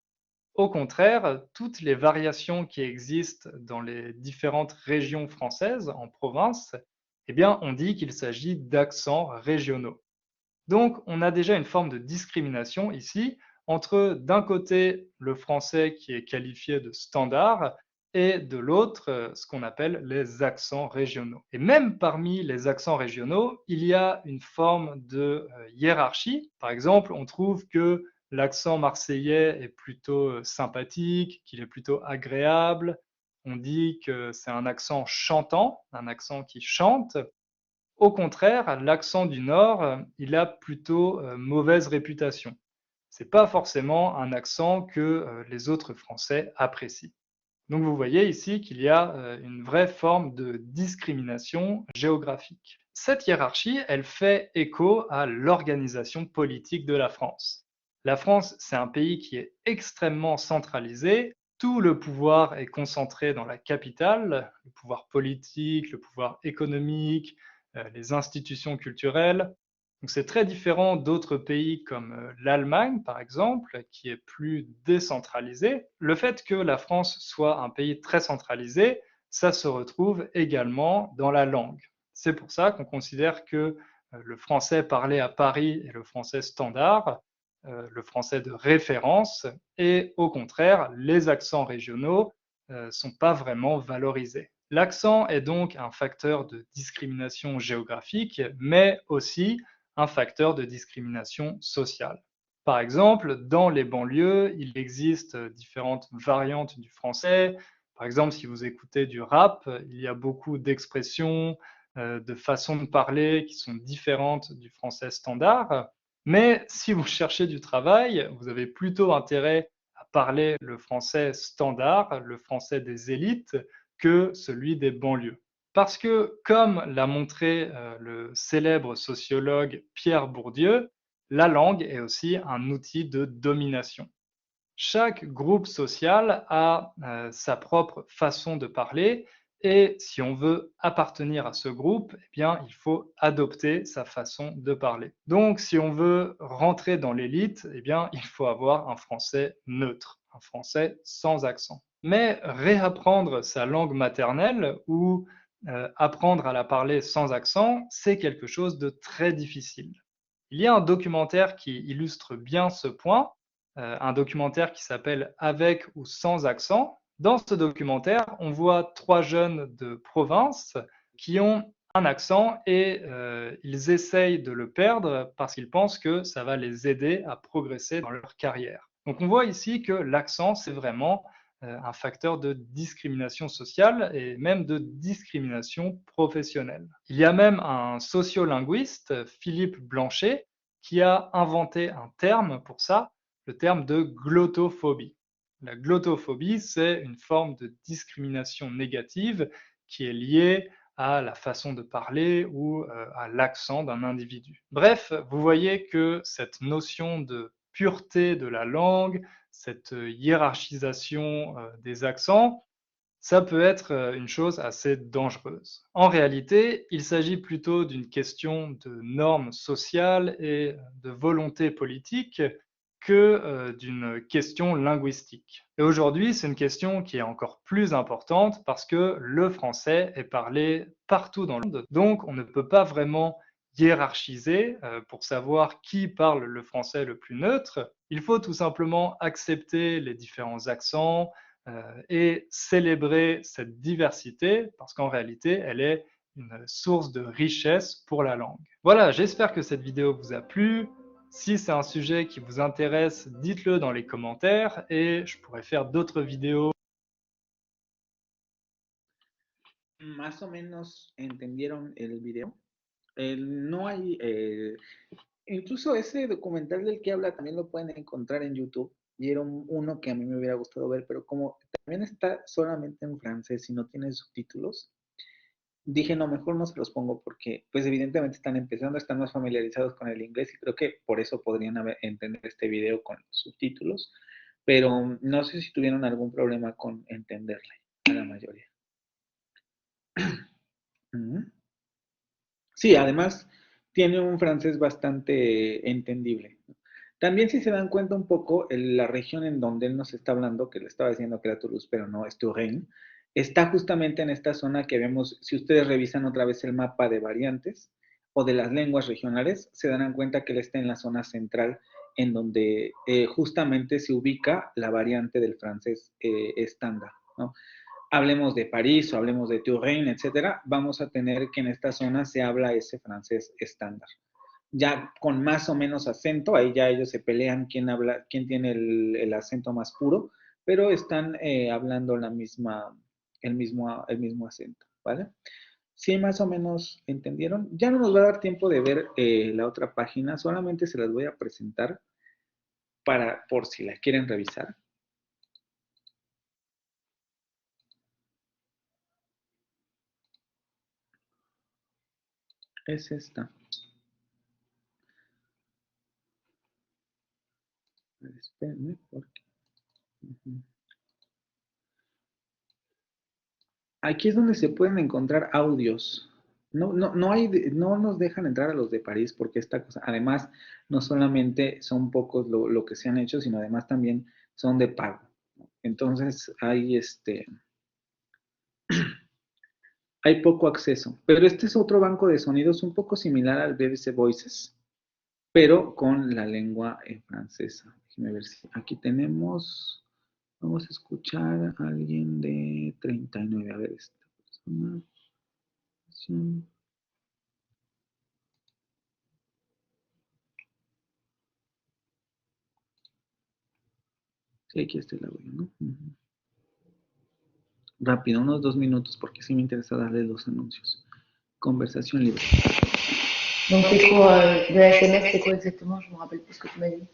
S2: Au contraire, toutes les variations qui existent dans les différentes régions françaises, en province, eh bien, on dit qu'il s'agit d'accents régionaux. Donc, on a déjà une forme de discrimination ici entre, d'un côté, le français qui est qualifié de standard et de l'autre, ce qu'on appelle les accents régionaux. Et même parmi les accents régionaux, il y a une forme de hiérarchie. Par exemple, on trouve que l'accent marseillais est plutôt sympathique, qu'il est plutôt agréable. On dit que c'est un accent chantant, un accent qui chante. Au contraire, l'accent du Nord, il a plutôt mauvaise réputation. Ce n'est pas forcément un accent que les autres Français apprécient. Donc vous voyez ici qu'il y a une vraie forme de discrimination géographique. Cette hiérarchie, elle fait écho à l'organisation politique de la France. La France, c'est un pays qui est extrêmement centralisé. Tout le pouvoir est concentré dans la capitale, le pouvoir politique, le pouvoir économique, les institutions culturelles. Donc c'est très différent d'autres pays comme l'Allemagne, par exemple, qui est plus décentralisé. Le fait que la France soit un pays très centralisé, ça se retrouve également dans la langue. C'est pour ça qu'on considère que le français parlé à Paris est le français standard, le français de référence, et au contraire, les accents régionaux ne sont pas vraiment valorisés. L'accent est donc un facteur de discrimination géographique, mais aussi un facteur de discrimination sociale. Par exemple, dans les banlieues, il existe différentes variantes du français. Par exemple, si vous écoutez du rap, il y a beaucoup d'expressions, de façons de parler qui sont différentes du français standard. Mais si vous cherchez du travail, vous avez plutôt intérêt à parler le français standard, le français des élites, que celui des banlieues. Parce que, comme l'a montré le célèbre sociologue Pierre Bourdieu, la langue est aussi un outil de domination. Chaque groupe social a sa propre façon de parler et si on veut appartenir à ce groupe, eh bien, il faut adopter sa façon de parler. Donc, si on veut rentrer dans l'élite, eh bien, il faut avoir un français neutre, un français sans accent. Mais réapprendre sa langue maternelle ou apprendre à la parler sans accent, c'est quelque chose de très difficile. Il y a un documentaire qui illustre bien ce point, un documentaire qui s'appelle « Avec ou sans accent ». Dans ce documentaire, on voit 3 jeunes de province qui ont un accent et ils essayent de le perdre parce qu'ils pensent que ça va les aider à progresser dans leur carrière. Donc on voit ici que l'accent, c'est vraiment un facteur de discrimination sociale et même de discrimination professionnelle. Il y a même un sociolinguiste, Philippe Blanchet, qui a inventé un terme pour ça, le terme de glottophobie. La glottophobie, c'est une forme de discrimination négative qui est liée à la façon de parler ou à l'accent d'un individu. Bref, vous voyez que cette notion de pureté de la langue, cette hiérarchisation des accents, ça peut être une chose assez dangereuse. En réalité, il s'agit plutôt d'une question de normes sociales et de volonté politique que d'une question linguistique. Et aujourd'hui, c'est une question qui est encore plus importante parce que le français est parlé partout dans le monde. Donc, on ne peut pas vraiment hiérarchiser pour savoir qui parle le français le plus neutre. Il faut tout simplement accepter les différents accents et célébrer cette diversité parce qu'en réalité, elle est une source de richesse pour la langue. Voilà, j'espère que cette vidéo vous a plu. Si c'est un sujet qui vous intéresse, dites-le dans les commentaires et je pourrais faire d'autres vidéos.
S1: Más o menos entendieron el video. No hay, incluso ese documental del que habla también lo pueden encontrar en YouTube. Y era uno que a mí me hubiera gustado ver, pero como también está solamente en francés y no tiene subtítulos, dije, no, mejor no se los pongo porque, pues evidentemente están empezando, están más familiarizados con el inglés y creo que por eso podrían entender este video con subtítulos, pero no sé si tuvieron algún problema con entenderle a la mayoría. Sí, además tiene un francés bastante entendible. También si se dan cuenta un poco, la región en donde él nos está hablando, que le estaba diciendo que era Toulouse, pero no, es Touraine, está justamente en esta zona que vemos, si ustedes revisan otra vez el mapa de variantes o de las lenguas regionales, se darán cuenta que él está en la zona central, en donde justamente se ubica la variante del francés estándar, ¿no? Hablemos de París o hablemos de Touraine, etcétera, vamos a tener que en esta zona se habla ese francés estándar. Ya con más o menos acento, ahí ya ellos se pelean quién tiene el acento más puro, pero están hablando el mismo acento, ¿vale? Sí, más o menos entendieron. Ya no nos va a dar tiempo de ver la otra página, solamente se las voy a presentar por si la quieren revisar. Es esta. Espérenme, porque... Aquí es donde se pueden encontrar audios. No nos dejan entrar a los de París porque esta cosa, además, no solamente son pocos lo que se han hecho, sino además también son de pago. Entonces hay hay poco acceso. Pero este es otro banco de sonidos un poco similar al BBC Voices, pero con la lengua francesa. Déjenme ver si aquí tenemos, vamos a escuchar a alguien de 39, a ver esta persona. Sí, aquí está el audio, ¿no? Rápido, unos 2 minutos, porque sí me interesa darle los anuncios. Conversación libre.
S3: Donc les cours de la SMS, c'est quoi exactement? Je me rappelle plus ce que tu m'as dit.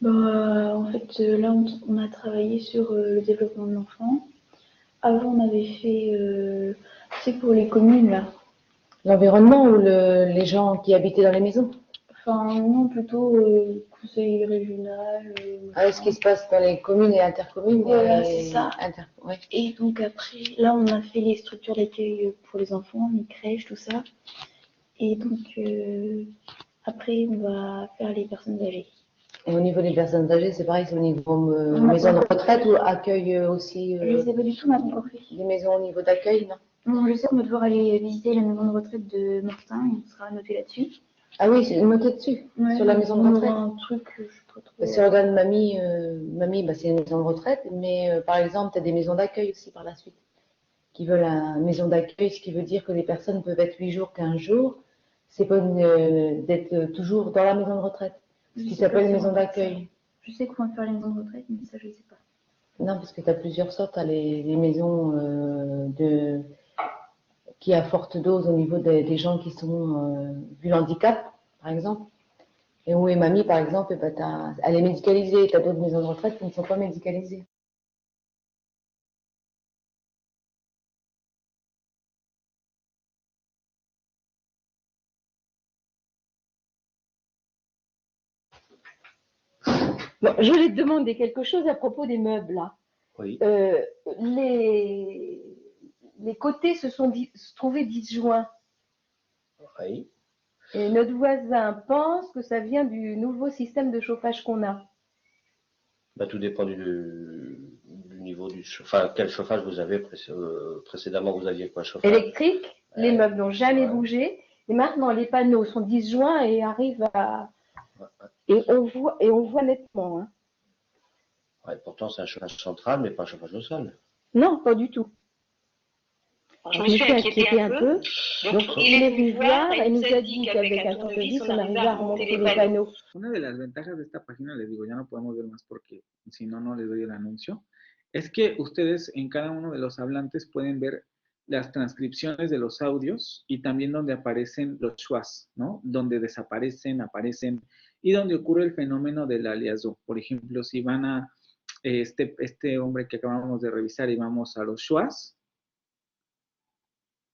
S4: Bah, en fait, là, on a travaillé sur le développement de l'enfant. Avant, on avait fait, c'est pour les communes, là.
S3: L'environnement ou les gens qui habitaient dans les maisons?
S4: Enfin, non, plutôt conseil régional.
S3: Ce qui se passe dans les communes et intercommunes.
S4: Voilà, c'est ça.
S3: Ouais.
S4: Et donc après, là, on a fait les structures d'accueil pour les enfants, les crèches, tout ça. Et donc, après, on va faire les personnes âgées.
S3: Et au niveau des personnes âgées, c'est pareil, c'est au niveau maison de retraite ou accueil aussi
S4: Je ne sais pas du tout, on n'a pas encore fait.
S3: Des maisons au niveau d'accueil, non?
S4: Non, je sais qu'on va devoir aller visiter la maison de retraite de Martin et on sera noté là-dessus.
S3: Ah oui, c'est noté dessus,
S4: Ouais,
S3: sur la maison de retraite.
S4: un truc, je sais pas trop.
S3: Si on regarde Mamie, bah, c'est une maison de retraite, mais par exemple, tu as des maisons d'accueil aussi par la suite, qui veulent la maison d'accueil, ce qui veut dire que les personnes peuvent être 8 jours, 15 jours. C'est pas d'être toujours dans la maison de retraite, ce qui s'appelle maison d'accueil.
S4: Je sais qu'on va faire les maisons de retraite, mais ça, je ne sais pas.
S3: Non, parce que tu as plusieurs sortes. Tu as les maisons qui à forte dose au niveau des gens qui sont vu le handicap, par exemple. Et où est Mamie, par exemple, bah, elle est médicalisée. Tu as d'autres maisons de retraite qui ne sont pas médicalisées. Bon, je voulais te demander quelque chose à propos des meubles, là.
S23: Oui.
S3: Les côtés se sont trouvés disjoints.
S23: Oui.
S6: Et notre voisin pense que ça vient du nouveau système de chauffage qu'on a.
S7: Bah, tout dépend du niveau du chauffage. Enfin, quel chauffage vous avez précédemment, vous aviez quoi, chauffage
S6: Électrique, les meubles n'ont jamais bougé. Et maintenant, les panneaux sont disjoints et arrivent à... Et on voit nettement. Hein.
S7: Ouais, pourtant, c'est un chauffage central, mais pas un chauffage au sol.
S6: Non, pas du tout.
S4: Je me suis inquiétée un peu.
S6: Donc, il est venu voir et nous a dit qu'avec un tournevis, on arrivait à remonter les panneaux.
S1: Una de las ventajas de esta página, les digo, ya no podemos ver más porque si no, no les doy el anuncio, es que ustedes en cada uno de los hablantes pueden ver las transcripciones de los audios y también donde aparecen los schwas, ¿no? Donde desaparecen, aparecen y donde ocurre el fenómeno del aliasó. Por ejemplo, si van a este hombre que acabamos de revisar y vamos a los schwas,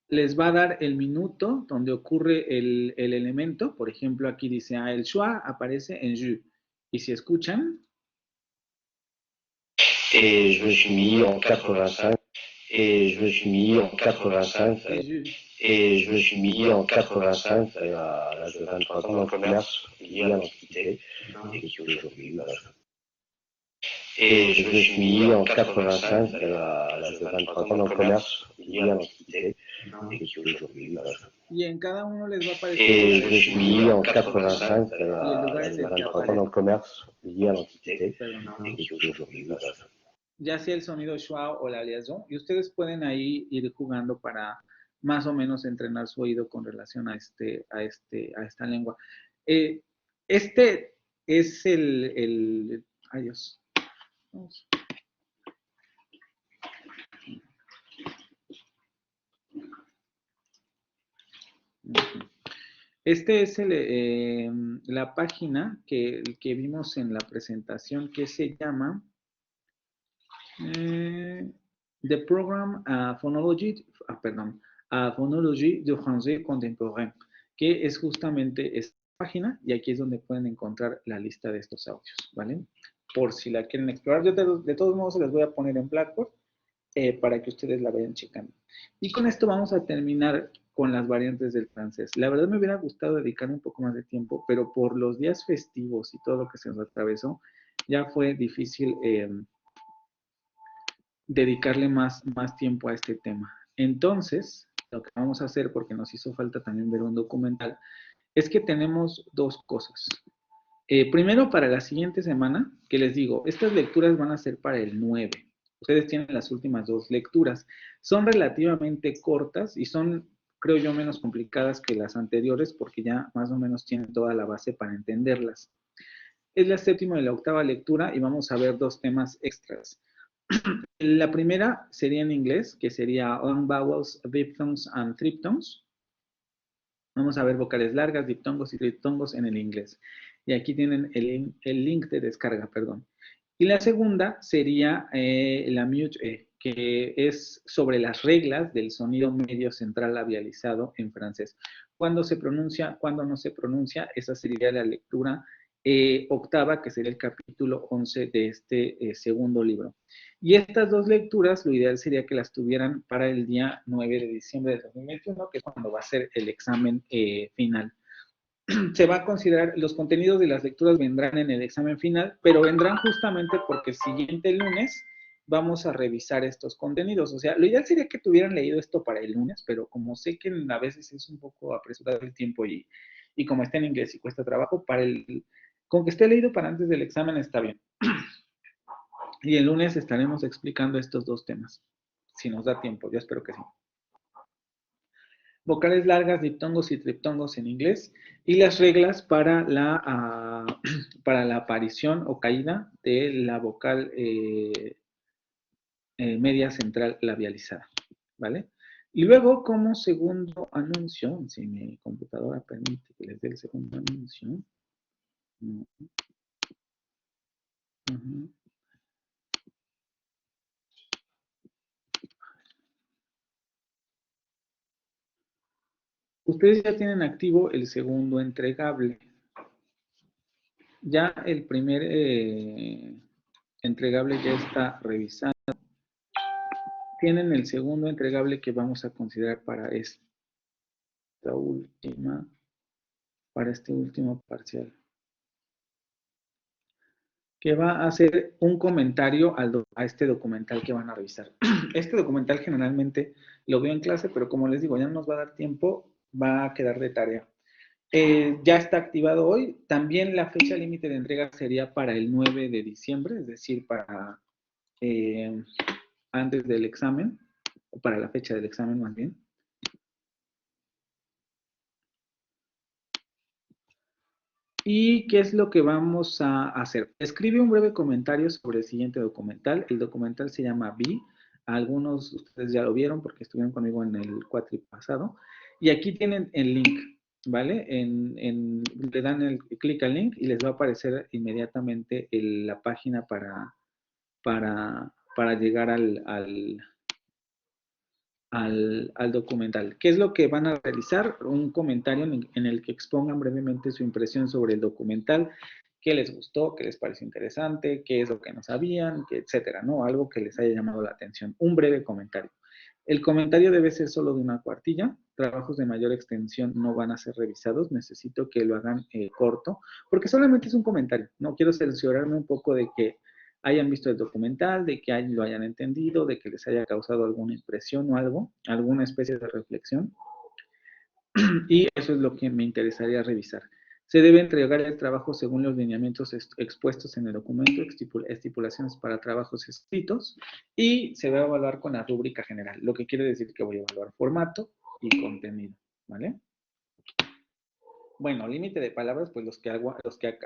S1: les va a dar el minuto donde ocurre el elemento. Por ejemplo, aquí dice, el schwa aparece en ju. Y si escuchan...
S7: Et je me suis mis en 85. Et je me suis mis en 85. Et je me suis mis en 85 à l'âge de 23 ans dans le commerce lié à l'Antiquité. Et qui aujourd'hui, voilà. Et je me suis mis en 85 à l'âge de 23 ans dans le commerce lié à l'Antiquité. Et qui aujourd'hui, voilà.
S1: Y en cada uno les va a aparecer...
S7: Et je me suis mis en 85 à l'âge de 23 ans dans le commerce lié à l'Antiquité. Et qui aujourd'hui, voilà.
S1: Ya sea el sonido schwa o la liaison, y ustedes pueden ahí ir jugando para más o menos entrenar su oído con relación a esta lengua. Este es ay Dios. Vamos. Este es la página que vimos en la presentación que se llama The Program Phonology du Français Contemporain, que es justamente esta página, y aquí es donde pueden encontrar la lista de estos audios, ¿vale? Por si la quieren explorar, yo de todos modos se las voy a poner en Blackboard para que ustedes la vayan checando. Y con esto vamos a terminar con las variantes del francés. La verdad me hubiera gustado dedicar un poco más de tiempo, pero por los días festivos y todo lo que se nos atravesó, ya fue difícil dedicarle más tiempo a este tema. Entonces, lo que vamos a hacer, porque nos hizo falta también ver un documental, es que tenemos dos cosas. Primero, para la siguiente semana, que les digo, estas lecturas van a ser para el 9. Ustedes tienen las últimas dos lecturas. Son relativamente cortas y son, creo yo, menos complicadas que las anteriores porque ya más o menos tienen toda la base para entenderlas. Es la séptima y la octava lectura y vamos a ver dos temas extras. La primera sería en inglés, que sería long vowels, diphthongs and triptons. Vamos a ver vocales largas, diptongos y triptongos en el inglés. Y aquí tienen el link de descarga, perdón. Y la segunda sería la mute, que es sobre las reglas del sonido medio central labializado en francés. ¿Cuándo se pronuncia? ¿Cuándo no se pronuncia? Esa sería la lectura octava, que sería el capítulo 11 de este segundo libro. Y estas dos lecturas, lo ideal sería que las tuvieran para el día 9 de diciembre de 2021, que es cuando va a ser el examen final. Se va a considerar, los contenidos de las lecturas vendrán en el examen final, pero vendrán justamente porque el siguiente lunes vamos a revisar estos contenidos. O sea, lo ideal sería que tuvieran leído esto para el lunes, pero como sé que a veces es un poco apresurado el tiempo y como está en inglés y cuesta trabajo, con que esté leído para antes del examen está bien. Y el lunes estaremos explicando estos dos temas, si nos da tiempo, yo espero que sí. Vocales largas, diptongos y triptongos en inglés, y las reglas para la aparición o caída de la vocal media central labializada, ¿vale? Y luego, como segundo anuncio, si mi computadora permite que les dé el segundo anuncio. Ustedes ya tienen activo el segundo entregable. Ya el primer entregable ya está revisado. Tienen el segundo entregable que vamos a considerar para esta última para este último parcial, que va a hacer un comentario a este documental que van a revisar. Este documental generalmente lo veo en clase, pero como les digo, ya no nos va a dar tiempo, va a quedar de tarea. Ya está activado hoy. También la fecha límite de entrega sería para el 9 de diciembre, es decir, para antes del examen, o para la fecha del examen más bien. ¿Y qué es lo que vamos a hacer? Escribe un breve comentario sobre el siguiente documental. El documental se llama Vi. Algunos de ustedes ya lo vieron porque estuvieron conmigo en el cuatri pasado. Y aquí tienen el link, ¿vale? Le dan el clic al link y les va a aparecer inmediatamente la página para llegar al documental. ¿Qué es lo que van a realizar? Un comentario en el que expongan brevemente su impresión sobre el documental, qué les gustó, qué les pareció interesante, qué es lo que no sabían, etcétera, ¿no? Algo que les haya llamado la atención. Un breve comentario. El comentario debe ser solo de una cuartilla. Trabajos de mayor extensión no van a ser revisados. Necesito que lo hagan corto, porque solamente es un comentario. No quiero cerciorarme un poco de que hayan visto el documental, de que lo hayan entendido, de que les haya causado alguna impresión o algo, alguna especie de reflexión. Y eso es lo que me interesaría revisar. Se debe entregar el trabajo según los lineamientos expuestos en el documento, estipulaciones para trabajos escritos, y se va a evaluar con la rúbrica general, lo que quiere decir que voy a evaluar formato y contenido, ¿vale? Bueno, límite de palabras, pues los que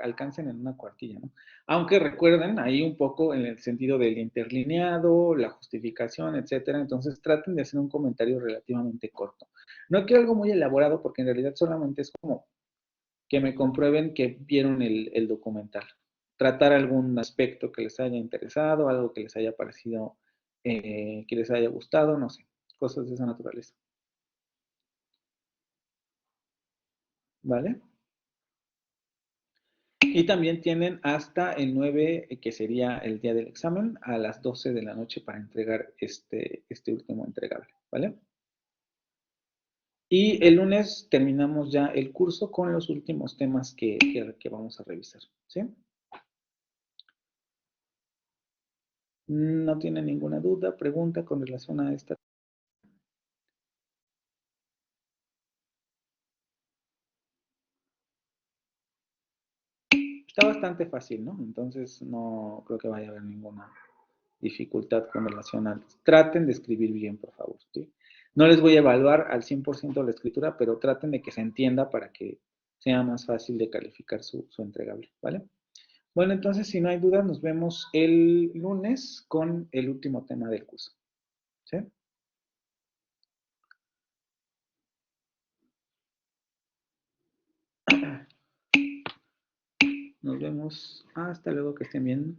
S1: alcancen en una cuartilla, ¿no? Aunque recuerden ahí un poco en el sentido del interlineado, la justificación, etcétera. Entonces traten de hacer un comentario relativamente corto. No quiero algo muy elaborado porque en realidad solamente es como que me comprueben que vieron el documental. Tratar algún aspecto que les haya interesado, algo que les haya parecido, que les haya gustado, no sé, cosas de esa naturaleza. ¿Vale? Y también tienen hasta el 9, que sería el día del examen, a las 12 de la noche para entregar este último entregable, ¿vale? Y el lunes terminamos ya el curso con los últimos temas que vamos a revisar, ¿sí? ¿No tiene ninguna duda, pregunta con relación a esta? Está bastante fácil, ¿no? Entonces no creo que vaya a haber ninguna dificultad con relación a... Traten de escribir bien, por favor, ¿sí? No les voy a evaluar al 100% la escritura, pero traten de que se entienda para que sea más fácil de calificar su entregable, ¿vale? Bueno, entonces, si no hay dudas, nos vemos el lunes con el último tema del curso, ¿sí? Nos vemos. Hasta luego, que estén bien.